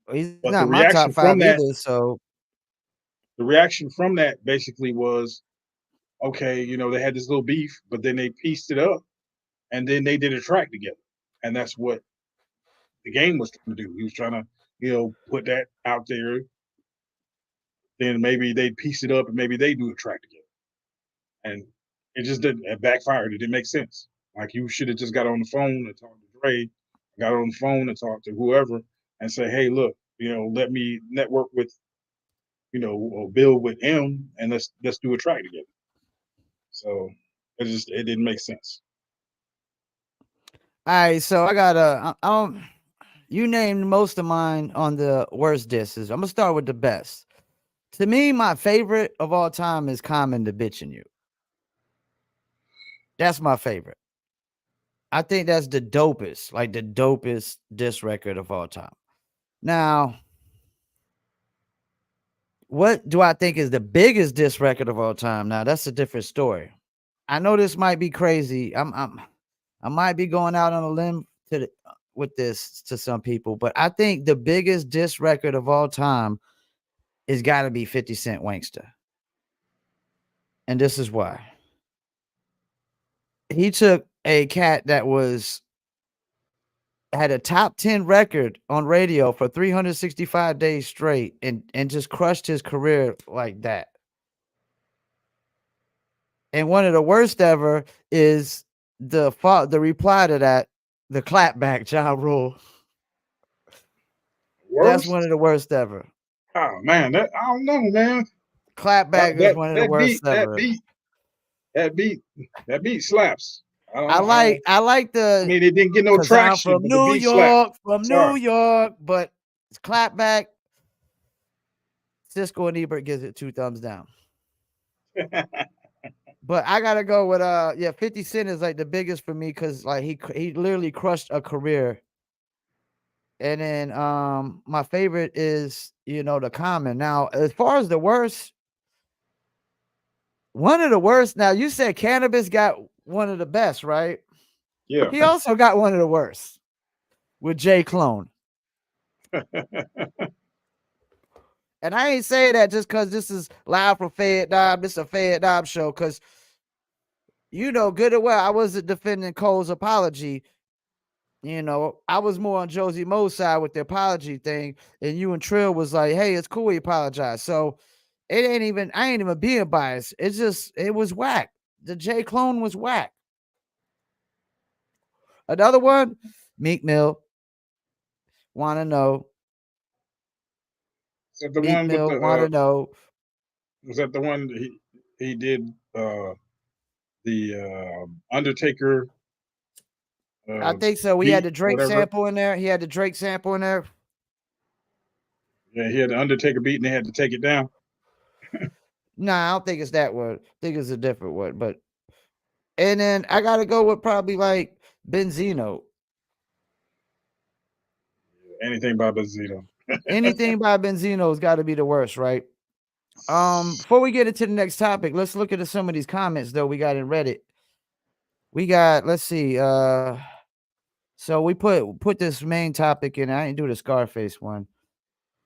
He's But the not my top reaction from five that, either. So basically was, okay, you know, they had this little beef, but then they pieced it up, and then they did a track together, and that's what the game was trying to do. He was trying to, you know, put that out there. Then maybe they'd piece it up, and maybe they do a track together, and it just didn't. It backfired. It didn't make sense. Like you should have just got on the phone and talked to Dre, got on the phone and talked to whoever, and say, hey, look, you know, let me network with, you know, or build with him, and let's do a track together. So it didn't make sense. all right, so I got I don't. You named most of mine on the worst disses. I'm gonna start with the best. To me, my favorite of all time is Common to Bitchin' You. That's my favorite. I think that's the dopest diss record of all time. Now, what do I think is the biggest diss record of all time? Now, that's a different story. I know this might be crazy. I might be going out on a limb with this to some people, but I think the biggest diss record of all time is got to be 50 Cent Wanksta. And this is why. He took a cat that had a top 10 record on radio for 365 days straight and just crushed his career like that. And one of the worst ever is the reply to that, the clapback, Ja Rule. That's one of the worst ever. Oh man, I don't know, man. Clapback is one of the worst ever. That beat slaps. I like I mean, it didn't get no because I'm traction, from but the New beat slapped. York, Sorry. but it's clapback. Cisco and Ebert gives it 2 thumbs down. But I gotta go with 50 Cent is like the biggest for me because like he literally crushed a career. And then my favorite is, you know, the Common. Now, as far as the worst, one of the worst. Now you said Cannabis got one of the best, right? Yeah. He also got one of the worst with J Clone. And I ain't saying that just because this is live from Fayettenam. This is a Fayettenam show because you know good and well I wasn't defending Cole's apology. You know, I was more on Josie Mo's side with the apology thing, and you and Trill was like, "Hey, it's cool, he apologized." So I ain't even being biased. It's just it was whack. The J Clone was whack. Another one, Meek Mill. Wanna know? Is that the Meek one with Mill wanna know? was that the one he did the Undertaker? I think so. We had Beat, the Drake whatever. sample in there. He had the Drake sample in there. Yeah, he had the Undertaker beat, and they had to take it down. Nah, I don't think it's that one. I think it's a different one. But and then I gotta go with probably like Benzino. Anything by Benzino. Anything by Benzino's got to be the worst, right? Before we get into the next topic, let's look at some of these comments though we got in Reddit. We got, let's see, so we put this main topic in. I didn't do the Scarface one.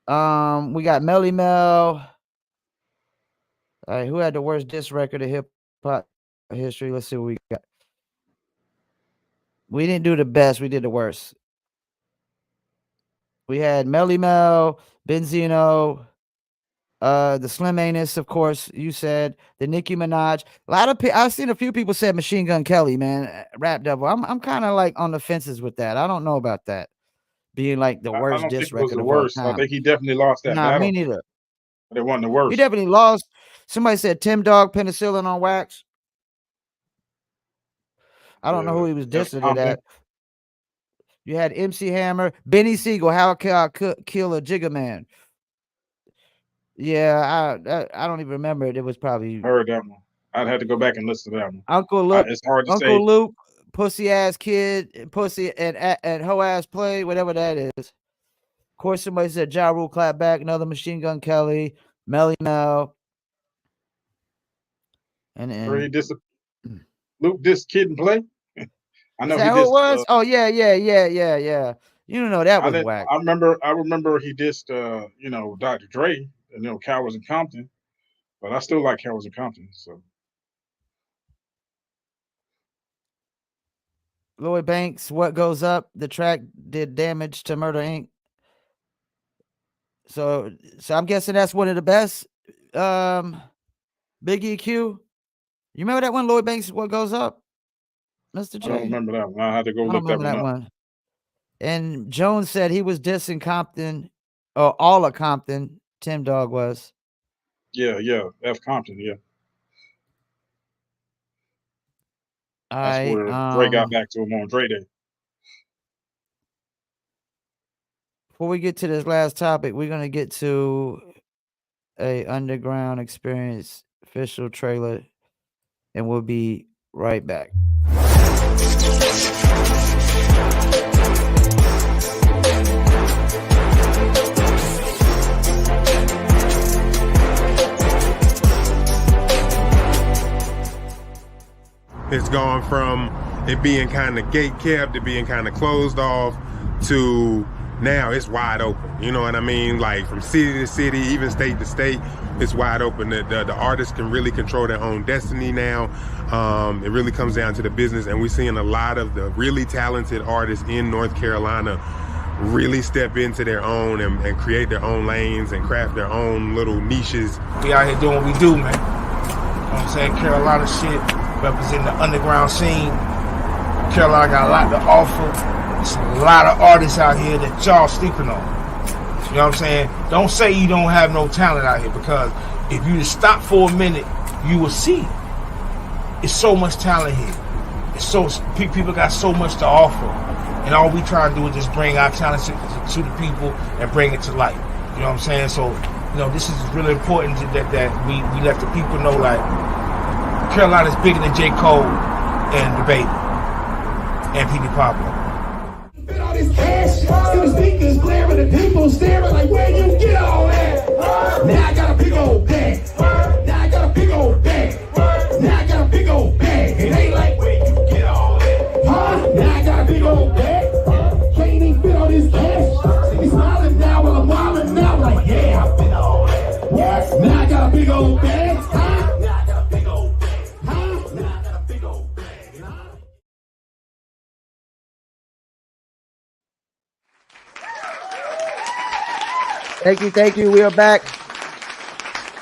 We got Melly Mel. All right, who had the worst diss record of hip hop history? Let's see what we got. We didn't do the best, we did the worst. We had Melly Mel, Benzino, the Slim Anus, of course, you said, the Nicki Minaj. A lot of people, I've seen a few people said Machine Gun Kelly, man, Rap Devil. I'm kind of like on the fences with that. I don't know about that being like the I worst don't think diss it was record the of all worst. I time. think he definitely lost that Nah, me battle, neither. but it wasn't the He worst. definitely lost. Somebody said Tim Dog Penicillin on Wax. I don't know who he was F. dissing to Compton. that. You had MC Hammer, Benny Siegel. How can I kill a Jigga Man? Yeah, I don't even remember it. It was probably Heard that one. I'd have to go back and listen to that one. Uncle Luke. It's hard to say. Uncle Luke, pussy ass kid, pussy and hoe ass play, whatever that is. Of course, somebody said Ja Rule clap back. Another Machine Gun Kelly, Melly Mel, and He dissed Luke dissed Kid and Play. I know is that he who it dissed. was? Oh yeah. You know that was whack. I remember he dissed Dr. Dre and Cowards in Compton, but I still like Cowards in Compton. So Lloyd Banks, What Goes Up? The track did damage to Murder Inc. So I'm guessing that's one of the best. Big EQ. You remember that one, Lloyd Banks, What Goes Up? Mr. J? I don't remember that one. I had to go I look don't remember that one up. And Jones said he was dissing Compton, or all of Compton. Tim Dog was. Yeah, F. Compton, yeah. That's where Dre got back to him on Dre Day. Before we get to this last topic, we're gonna get to a Underground Experience official trailer, and we'll be right back. It's gone from it being kind of gate kept to being kind of closed off to now it's wide open. You know what I mean? Like from city to city, even state to state, it's wide open. The artists can really control their own destiny now. It really comes down to the business, and we're seeing a lot of the really talented artists in North Carolina really step into their own and create their own lanes and craft their own little niches. We out here doing what we do, man. You know what I'm saying? Carolina shit, representing the underground scene. Carolina got a lot to offer. There's a lot of artists out here that y'all sleeping on. You know what I'm saying? Don't say you don't have no talent out here, because if you just stop for a minute, you will see. It's so much talent here. It's so people got so much to offer, and all we try to do is just bring our talent to the people and bring it to light. You know what I'm saying? So, this is really important that we let the people know, like, Carolina's bigger than J. Cole and the Baby and Petey Pablo. All this cash, see the speakers glaring, the people staring like, where you get all that? Now I got a big old bag. Now I got a big old bag. Now I got a big old bag. It ain't like, where you get all that? Now I got a big old bag. Can't even fit all this cash. They smiling now while I'm wilding now, like, yeah, I fit all that. Yes, now I got a big old bag. Now I got a big old bag. Now I got a big old bag. Thank you. We are back.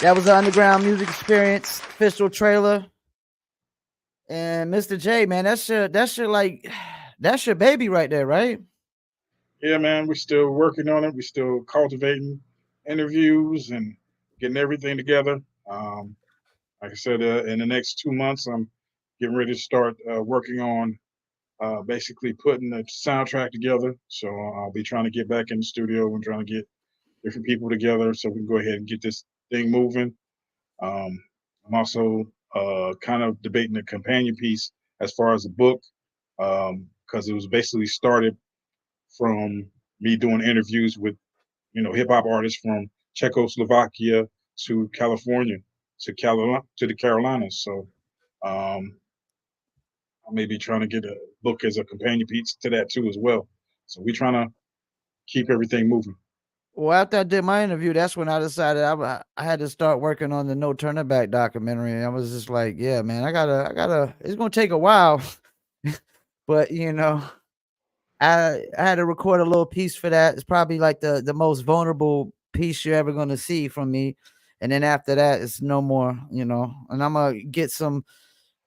That was the Underground Music Experience official trailer. And Mr. J, man, that's your baby right there, right? Yeah, man, we're still working on it. We're still cultivating interviews and getting everything together. Like I said, in the next 2 months, I'm getting ready to start working on basically putting the soundtrack together. So I'll be trying to get back in the studio and trying to get different people together so we can go ahead and get this thing moving. I'm also kind of debating a companion piece as far as the book, because it was basically started from me doing interviews with, hip hop artists from Czechoslovakia to California to the Carolinas. So I may be trying to get a book as a companion piece to that too as well. So we trying to keep everything moving. Well, after I did my interview, that's when I decided I had to start working on the No Turning Back documentary. And I was just like, yeah, man, I gotta, it's going to take a while, but I had to record a little piece for that. It's probably like the most vulnerable piece you're ever going to see from me. And then after that, it's no more, and I'm going to get some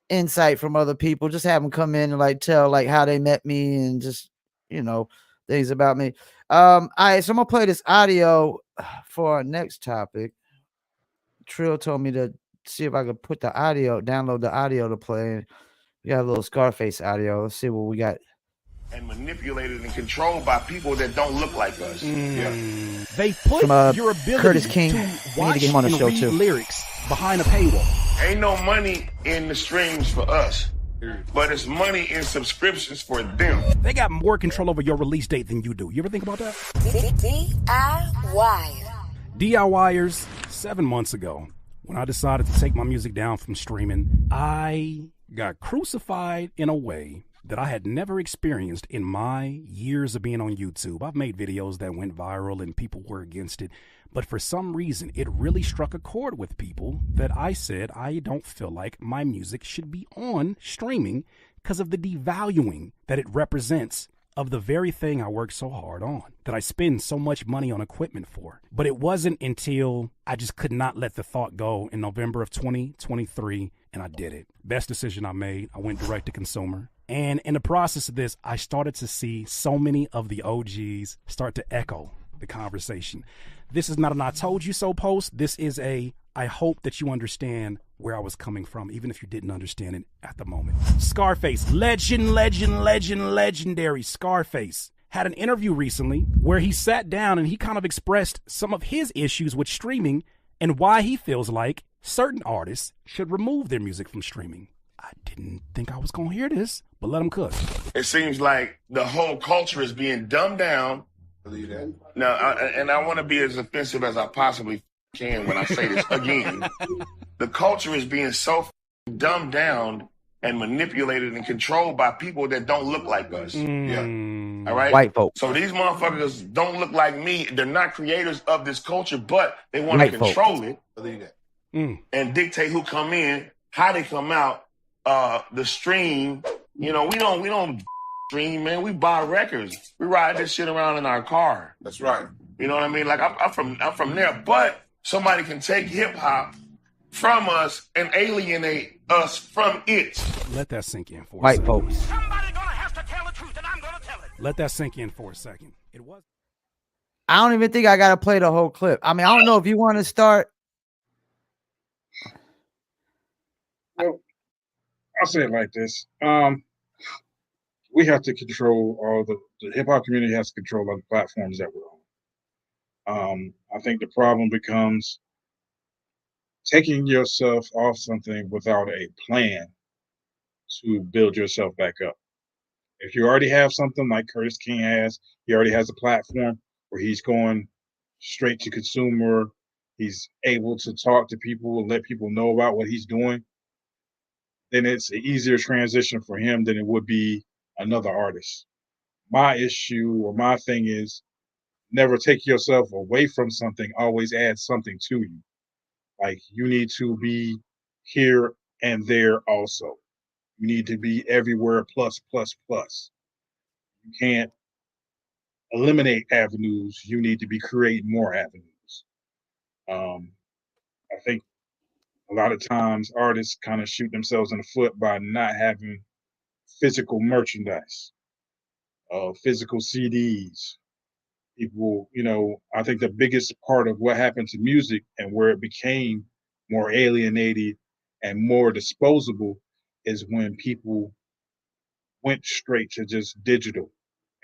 insight from other people, just have them come in and like tell like how they met me and just, things about me. All right, so I'm gonna play this audio for our next topic. Trill told me to see if I could put the download the audio to play. We got a little Scarface audio. Let's see what we got. And manipulated and controlled by people that don't look like us. Yeah. They put your ability Curtis King. to watch to get him on the and show read too. lyrics behind a paywall. Ain't no money in the streams for us, but it's money in subscriptions for them. They got more control over your release date than you do. You ever think about that? DIY. DIYers, 7 months ago, when I decided to take my music down from streaming, I got crucified in a way that I had never experienced in my years of being on YouTube. I've made videos that went viral and people were against it, but for some reason, it really struck a chord with people that I said I don't feel like my music should be on streaming because of the devaluing that it represents of the very thing I worked so hard on, that I spend so much money on equipment for. But it wasn't until I just could not let the thought go in November of 2023, and I did it. Best decision I made. I went direct to consumer. And in the process of this, I started to see so many of the OGs start to echo the conversation. This is not an I told you so post. This is a I hope that you understand where I was coming from, even if you didn't understand it at the moment. Scarface, legendary Scarface, had an interview recently where he sat down and he kind of expressed some of his issues with streaming and why he feels like certain artists should remove their music from streaming. I didn't think I was going to hear this, but let him cook. It seems like the whole culture is being dumbed down. Believe that. Now, I want to be as offensive as I possibly can when I say this again. The culture is being so dumbed down and manipulated and controlled by people that don't look like us. Yeah. All right? White folk. So these motherfuckers don't look like me. They're not creators of this culture, but they want to White folk. control it. Believe that. And dictate who come in, how they come out, the stream. We don't stream, man. We buy records. We ride this shit around in our car. That's right. You know what I mean? Like I'm from there, but somebody can take hip hop from us and alienate us from it. Let that sink in for a White second. folks. Somebody gonna have to tell the truth, and I'm gonna tell it. Let that sink in for a second. It was. I don't even think I gotta play the whole clip. I mean, I don't know if you want to start. Well, I'll say it like this. We have to control all the hip hop community has to control all the platforms that we're on. I think the problem becomes taking yourself off something without a plan to build yourself back up. If you already have something like Curtis King has, he already has a platform where he's going straight to consumer. He's able to talk to people and let people know about what he's doing. Then it's an easier transition for him than it would be another artist. My issue or my thing is never take yourself away from something, always add something to you. Like you need to be here and there also. You need to be everywhere plus. You can't eliminate avenues. You need to be creating more avenues. I think a lot of times artists kind of shoot themselves in the foot by not having physical merchandise, physical CDs. People, I think the biggest part of what happened to music and where it became more alienated and more disposable is when people went straight to just digital.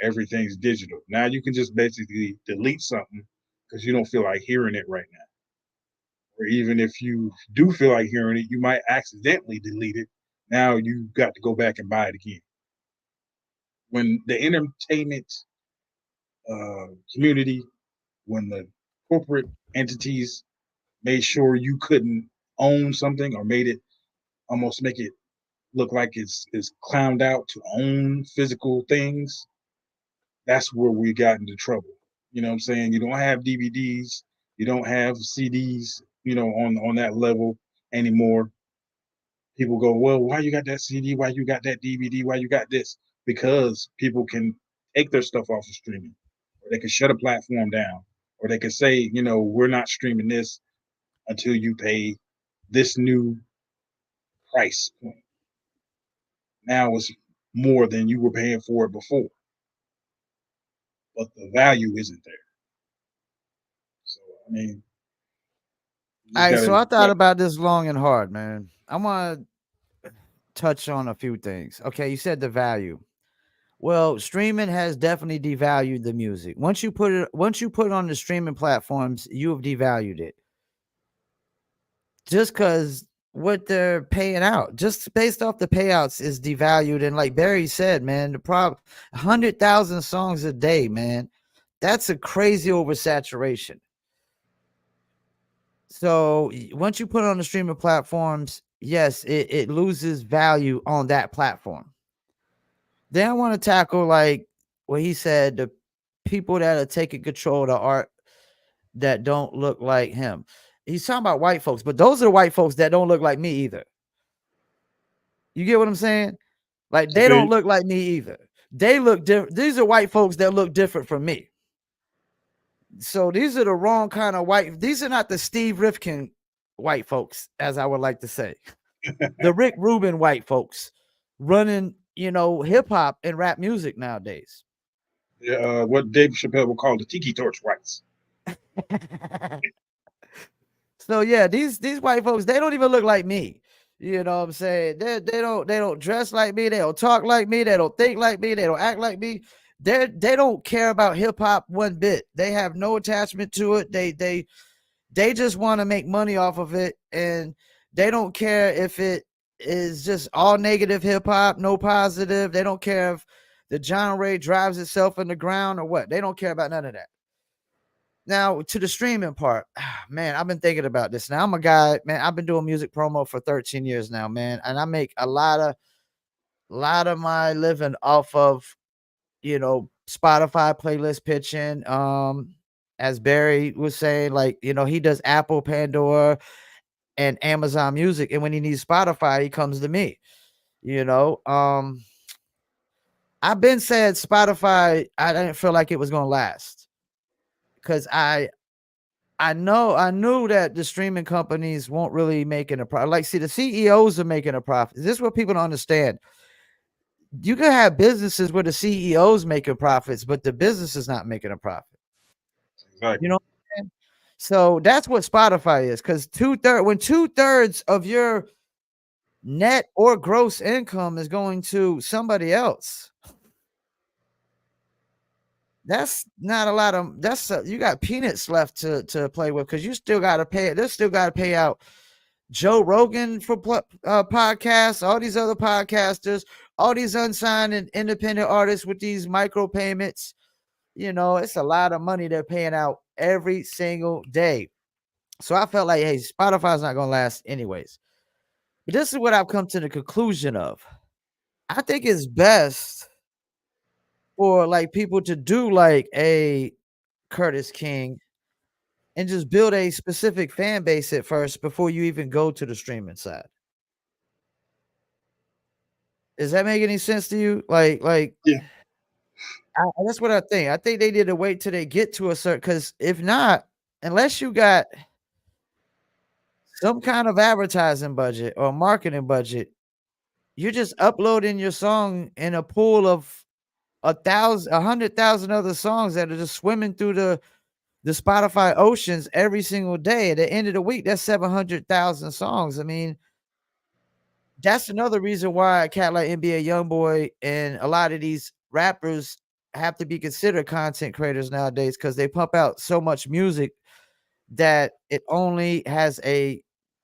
Everything's digital. Now you can just basically delete something because you don't feel like hearing it right now. Or even if you do feel like hearing it, you might accidentally delete it. Now you've got to go back and buy it again. When the entertainment community, when the corporate entities made sure you couldn't own something or made it almost make it look like it's clowned out to own physical things, that's where we got into trouble. You know what I'm saying? You don't have DVDs, you don't have CDs, on that level anymore. People go, well, why you got that CD? Why you got that DVD? Why you got this? Because people can take their stuff off of streaming, or they can shut a platform down, or they can say, we're not streaming this until you pay this new price point. Now it's more than you were paying for it before, but the value isn't there. So I mean, All you right, just so gotta. I thought about this long and hard, man. I want to touch on a few things. Okay, you said the value. Well, streaming has definitely devalued the music. Once you put it on the streaming platforms, you have devalued it. Just because what they're paying out, just based off the payouts, is devalued. And like Barry said, man, the problem 100,000 songs a day, man. That's a crazy oversaturation. So once you put it on the streaming platforms, yes, it loses value on that platform. Then I want to tackle like what he said, the people that are taking control of the art that don't look like him. He's talking about white folks, but those are the white folks that don't look like me either. You get what I'm saying? Like they don't look like me either. They look different. These are white folks that look different from me. So these are the wrong kind of white. These are not the Steve Rifkin white folks, as I would like to say. The Rick Rubin white folks running, hip hop and rap music nowadays. What Dave Chappelle would call the tiki torch whites. So yeah, these white folks, they don't even look like me. You know what I'm saying? They don't dress like me, they don't talk like me, they don't think like me, they don't act like me. They don't care about hip hop one bit. They have no attachment to it. They just want to make money off of it, and they don't care if it is just all negative hip hop, no positive. They don't care if the genre drives itself in the ground or what. They don't care about none of that. Now to the streaming part, man, I've been thinking about this. Now I'm a guy, man. I've been doing music promo for 13 years now, man, and I make a lot of my living off of Spotify playlist pitching. As Barry was saying, like he does Apple, Pandora, and Amazon Music, and when he needs Spotify, he comes to me. I've been said Spotify. I didn't feel like it was gonna last because I knew that the streaming companies won't really making a profit. Like, see, the CEOs are making a profit. This is what people don't understand. You can have businesses where the CEOs making profits, but the business is not making a profit. Exactly. You know what I'm saying? So that's what Spotify is, because when 2/3 of your net or gross income is going to somebody else, that's not a lot of you got peanuts left to play with, because you still got to pay it. They still got to pay out Joe Rogan for podcasts, all these other podcasters, all these unsigned and independent artists with these micro payments. It's a lot of money they're paying out every single day. So I felt like, hey, Spotify's not going to last anyways. But this is what I've come to the conclusion of. I think it's best for like people to do like a Curtis King and just build a specific fan base at first before you even go to the streaming side. Does that make any sense to you? Yeah. That's what I think. I think they need to wait till they get to a certain, because if not, unless you got some kind of advertising budget or marketing budget, you're just uploading your song in a pool of 100,000 other songs that are just swimming through the Spotify oceans every single day. At the end of the week, that's 700,000 songs. I mean, that's another reason why a cat like NBA YoungBoy and a lot of these rappers have to be considered content creators nowadays, because they pump out so much music that it only has a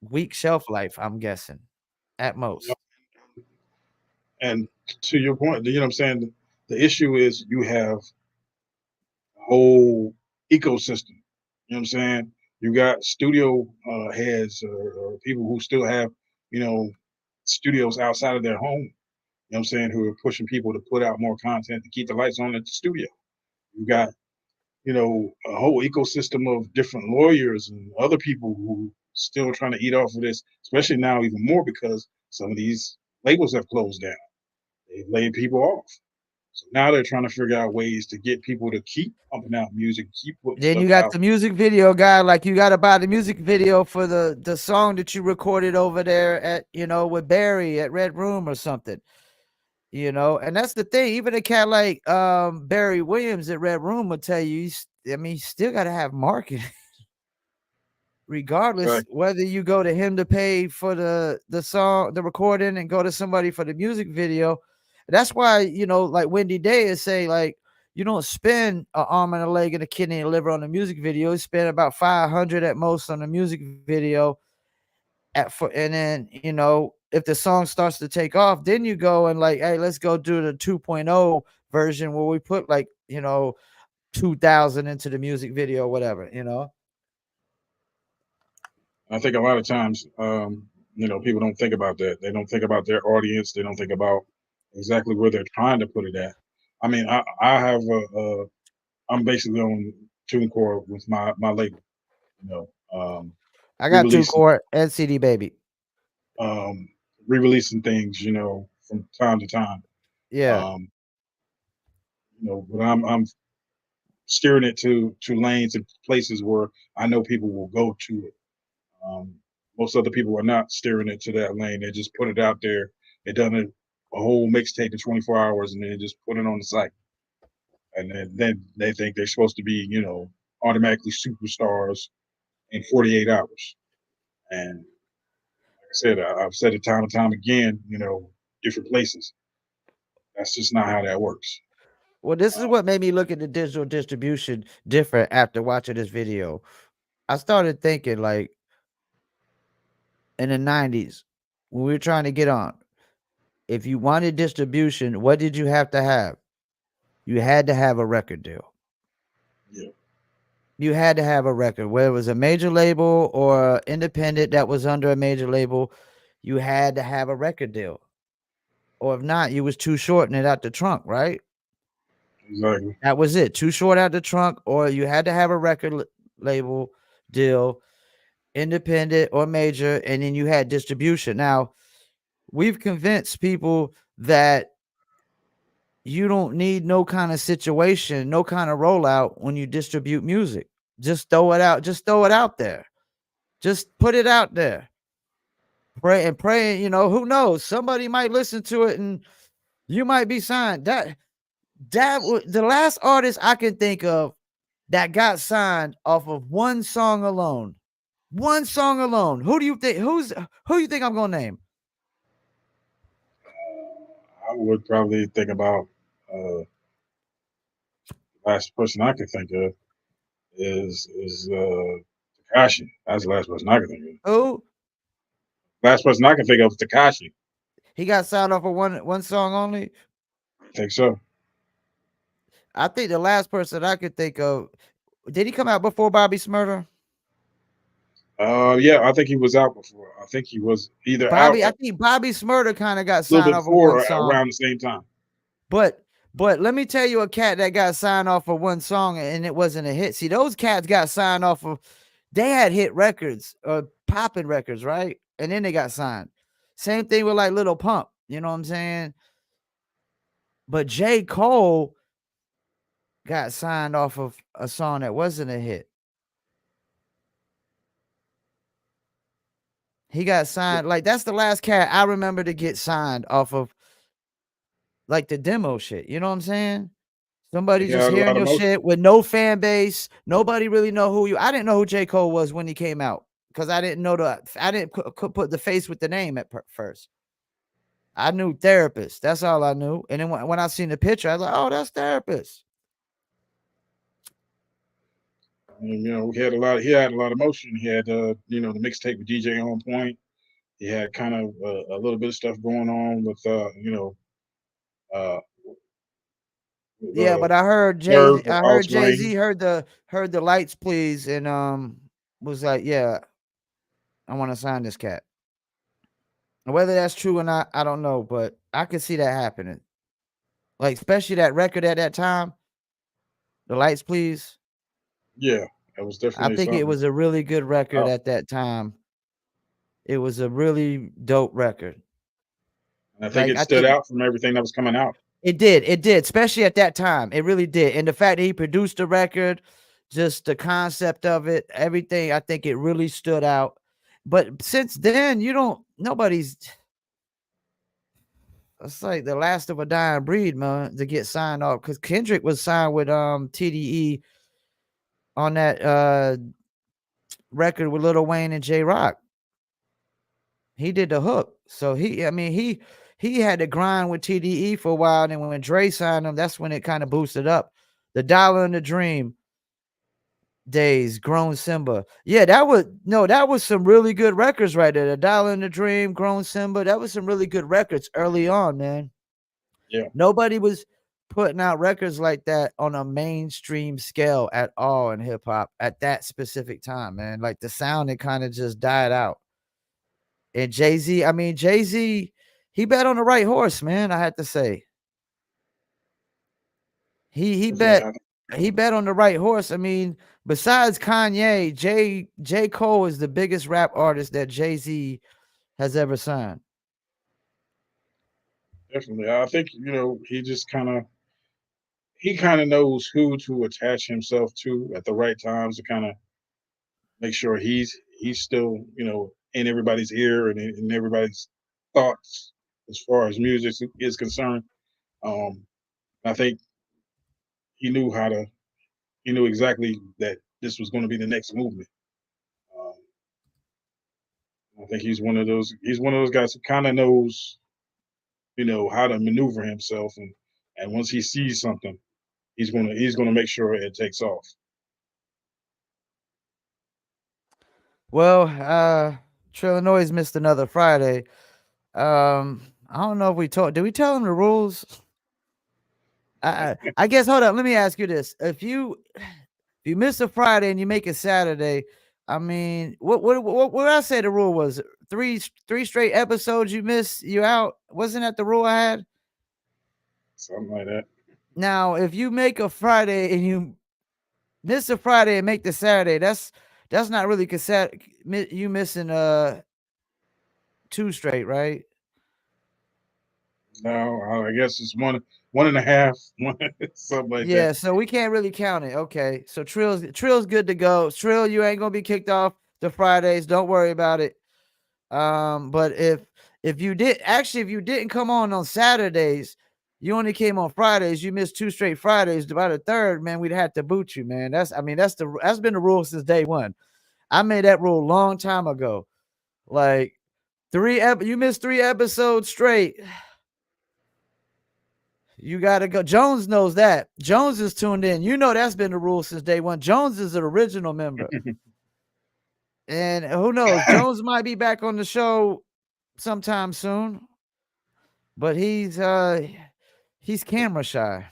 week shelf life, I'm guessing, at most. And to your point, you know what I'm saying? The issue is you have whole ecosystem. You know what I'm saying? You got studio heads or people who still have, you know, studios outside of their home. You know what I'm saying? Who are pushing people to put out more content to keep the lights on at the studio. You got, you know, a whole ecosystem of different lawyers and other people who still trying to eat off of this, especially now even more because some of these labels have closed down. They've laid people off. So now they're trying to figure out ways to get people to keep pumping out music, keep putting Then stuff you got out. the music video guy, like you got to buy the music video for the song that you recorded over there at, you know, with Barry at Red Room or something. You know, and that's the thing. Even a cat like Barry Williams at Red Room will tell you, I mean, you still got to have marketing. Regardless Right. whether you go to him to pay for the song, the recording, and go to somebody for the music video. That's why, you know, like Wendy Day is saying, like, you don't spend an arm and a leg and a kidney and a liver on the music video. You spend about 500 at most on the music video and then, you know, if the song starts to take off, then you go and like, hey, let's go do the 2.0 version where we put like, you know, 2,000 into the music video or whatever, you know. I think a lot of times, you know, people don't think about that. They don't think about their audience. They don't think about exactly where they're trying to put it at. I mean, I have I'm basically on TuneCore with my label. You know, I got re-releasing TuneCore and CD Baby. um, re-releasing things. You know, from time to time. Yeah. You know, but I'm steering it to lanes and places where I know people will go to it. Um, Most other people are not steering it to that lane. They just put it out there. They done a whole mixtape in 24 hours and then just put it on the site. And then they think they're supposed to be, you know, automatically superstars in 48 hours. And like I said, I've said it time and time again, you know, different places. That's just not how that works. Well, this is what made me look at the digital distribution different after watching this video. I started thinking, like, in the 90s, when we were trying to get on, if you wanted distribution, what did you have to have? You had to have a record deal. Yeah. You had to have a record, whether it was a major label or independent that was under a major label, you had to have a record deal. Or if not, you was too short and it out the trunk, right? Exactly. That was it. Too short out the trunk, or you had to have a record label deal, independent or major, and then you had distribution. Now, we've convinced people that you don't need no kind of situation, no kind of rollout when you distribute music. Just throw it out. Just throw it out there. Just put it out there. Pray, you know, who knows? Somebody might listen to it and you might be signed. The last artist I can think of that got signed off of one song alone. One song alone. Who do you think? Who you think I'm gonna name? I would probably think about last person I can think of is Takashi. That's the last person I can think of. Who? Last person I can think of is Takashi. He got signed off of one song only. I think so. I think the last person I could think of, did he come out before Bobby Smurder? Yeah, I think he was out before. I think he was either out I a think Bobby Smurder kind of got little signed bit off of before one or song. around the same time. But let me tell you a cat that got signed off of one song and it wasn't a hit. See, those cats got signed off of, they had hit records or popping records, right? And then they got signed. Same thing with like Little Pump, you know what I'm saying? But J. Cole got signed off of a song that wasn't a hit. He got signed, like that's the last cat I remember to get signed off of like the demo shit. You know what I'm saying? Somebody He just had a hearing lot of your motion. shit with no fan base. Nobody really know who you. I didn't know who J. Cole was when he came out because I didn't know I didn't put the face with the name at first. I knew Therapist. That's all I knew. And then when I seen the picture, I was like, oh, that's Therapist. And, you know, he had a lot of motion. He had you know, the mixtape with DJ On Point. He had kind of a little bit of stuff going on with you know, uh Yeah, but I heard Nerve of I heard House Jay-Z Wayne. heard the lights please and was like, yeah, I want to sign this cat. Whether that's true or not, I don't know, but I could see that happening. Like, especially that record at that time, the lights please. Yeah, that was I definitely think it something. was a really good record Uh, at that time. It was a really dope record. and I think Like, it I stood think out from everything that was coming out. it did, especially at that time. It really did. And the fact that he produced the record, just the concept of it, everything, I think it really stood out. But since then, nobody's, it's like the last of a dying breed, man, to get signed off. Because Kendrick was signed with TDE on that record with Lil Wayne and J Rock. He did the hook. So he had to grind with TDE for a while. And when Dre signed him, that's when it kind of boosted up. The Dollar and the Dream days, Grown Simba. Yeah, that was some really good records right there. The Dollar and the Dream, Grown Simba. That was some really good records early on, man. Yeah. Nobody was putting out records like that on a mainstream scale at all in hip hop at that specific time, man. Like the sound, it kind of just died out. And Jay-Z, he bet on the right horse, man. I had to say. He bet Yeah. he bet on the right horse. I mean, besides Kanye, J. Cole is the biggest rap artist that Jay-Z has ever signed. Definitely. I think, he kind of knows who to attach himself to at the right times to kind of make sure he's still, in everybody's ear and in everybody's thoughts as far as music is concerned. Um, I think he knew he knew exactly that this was going to be the next movement. Um, I think he's one of those guys who kind of knows, how to maneuver himself, and once he sees something, he's gonna make sure it takes off. Well, Trillanoyx missed another Friday. I don't know if we told. Did we tell him the rules? I guess. Hold up. Let me ask you this: if you miss a Friday and you make it Saturday, I mean, what did I say the rule was? Three straight episodes you miss, you out. Wasn't that the rule I had? Something like that. Now, if you make a Friday and you miss a Friday and make the Saturday, that's not really you missing two straight, right? No, I guess it's one and a half, something like that. Yeah, so we can't really count it. Okay, so Trill's good to go. Trill, you ain't gonna be kicked off the Fridays. Don't worry about it. But if you didn't come on Saturdays, you only came on Fridays. You missed two straight Fridays. By the third, man, we'd have to boot you, man. That's been the rule since day one. I made that rule a long time ago. Like you missed 3 episodes straight. You gotta go. Jones knows that. Jones is tuned in. You know that's been the rule since day one. Jones is an original member. And who knows? Jones might be back on the show sometime soon. But he's camera shy.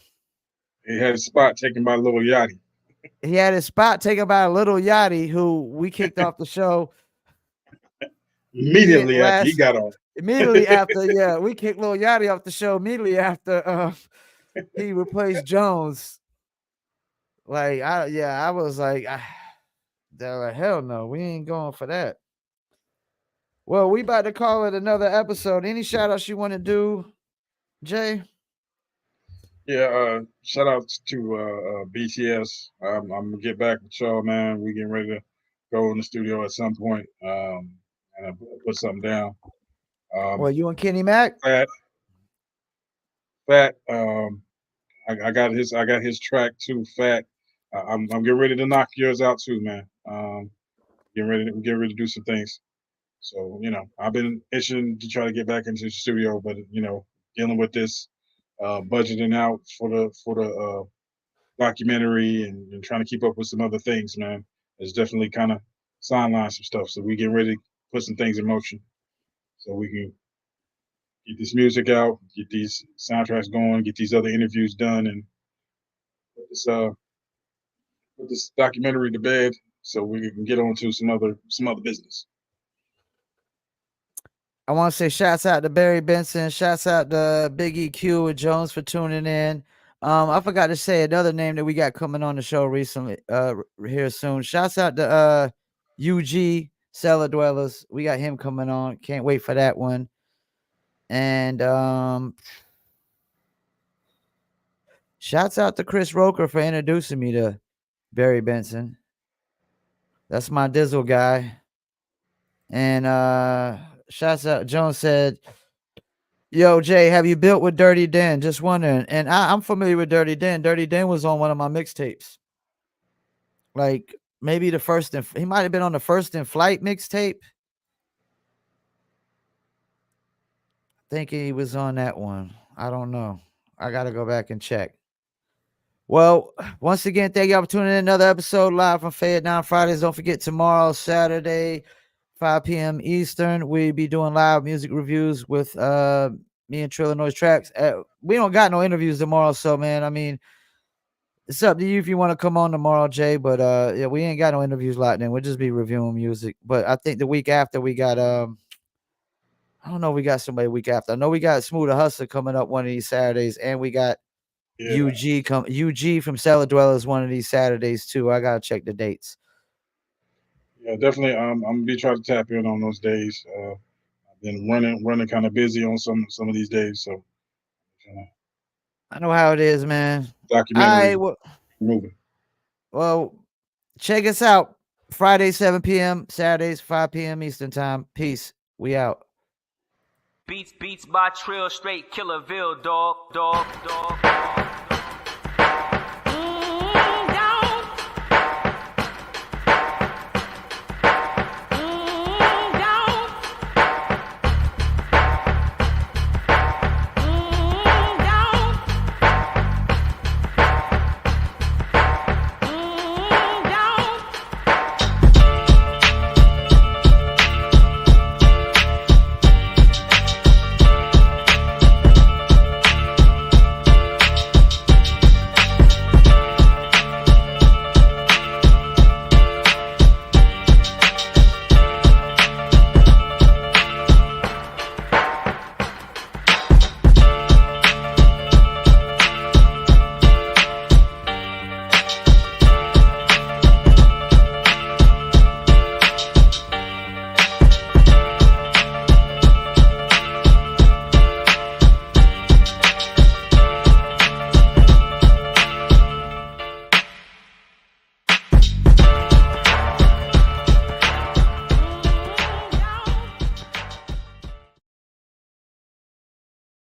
He had a spot taken by Lil Yachty. He had his spot taken by a Little Yachty, who we kicked off the show Immediately after he got on. Immediately after, yeah, we kicked Lil Yachty off the show immediately after he replaced Jones. Like, I was like, they're like, hell no, we ain't going for that. Well, we about to call it another episode. Any shout outs you want to do, Jay? Yeah, shout out to BTS. I'm gonna get back with y'all, man. We getting ready to go in the studio at some point, and I put something down. Well, you and Kenny Mac? Fat. I got his track too. Fat. I'm getting ready to knock yours out too, man. Getting ready to do some things. So I've been itching to try to get back into the studio, but dealing with this, budgeting out for the documentary and trying to keep up with some other things, man, it's definitely kind of sidelined some stuff. So we getting ready to put some things in motion so we can get this music out, get these soundtracks going, get these other interviews done, and put this documentary to bed so we can get on to some other business. I want to say shouts out to Barry Benson, shouts out to Big EQ and Jones for tuning in. I forgot to say another name that we got coming on the show recently, here soon. Shouts out to UG Cellar Dwellers. We got him coming on. Can't wait for that one. And shouts out to Chris Roker for introducing me to Barry Benson. That's my Dizzle guy. And shouts out, Jones said, yo, Jay, have you built with Dirty Den? Just wondering. And I'm familiar with Dirty Den. Dirty Den was on one of my mixtapes. Like maybe the first, he might have been on the First in Flight mixtape. I think he was on that one. I don't know. I got to go back and check. Well, once again, thank y'all for tuning in another episode live from Fayettenam Fridays. Don't forget tomorrow, Saturday, 5 p.m. Eastern, we'll be doing live music reviews with me and Trillanoyx Trax. We don't got no interviews tomorrow, so man, I mean, it's up to you if you want to come on tomorrow, Jay. But yeah, we ain't got no interviews locked in. We'll just be reviewing music. But I think the week after we got I don't know, we got somebody week after. I know we got Smooth the Hustler coming up one of these Saturdays, and we got UG from Cellar Dwellers one of these Saturdays too. I gotta check the dates. Yeah, definitely. I'm gonna be trying to tap in on those days. I've been running kind of busy on some of these days, so I know how it is, man. Documentary moving. Well, check us out. Friday, 7 p.m. Saturdays, 5 p.m. Eastern time. Peace. We out. Beats by Trill, straight Killerville, dog.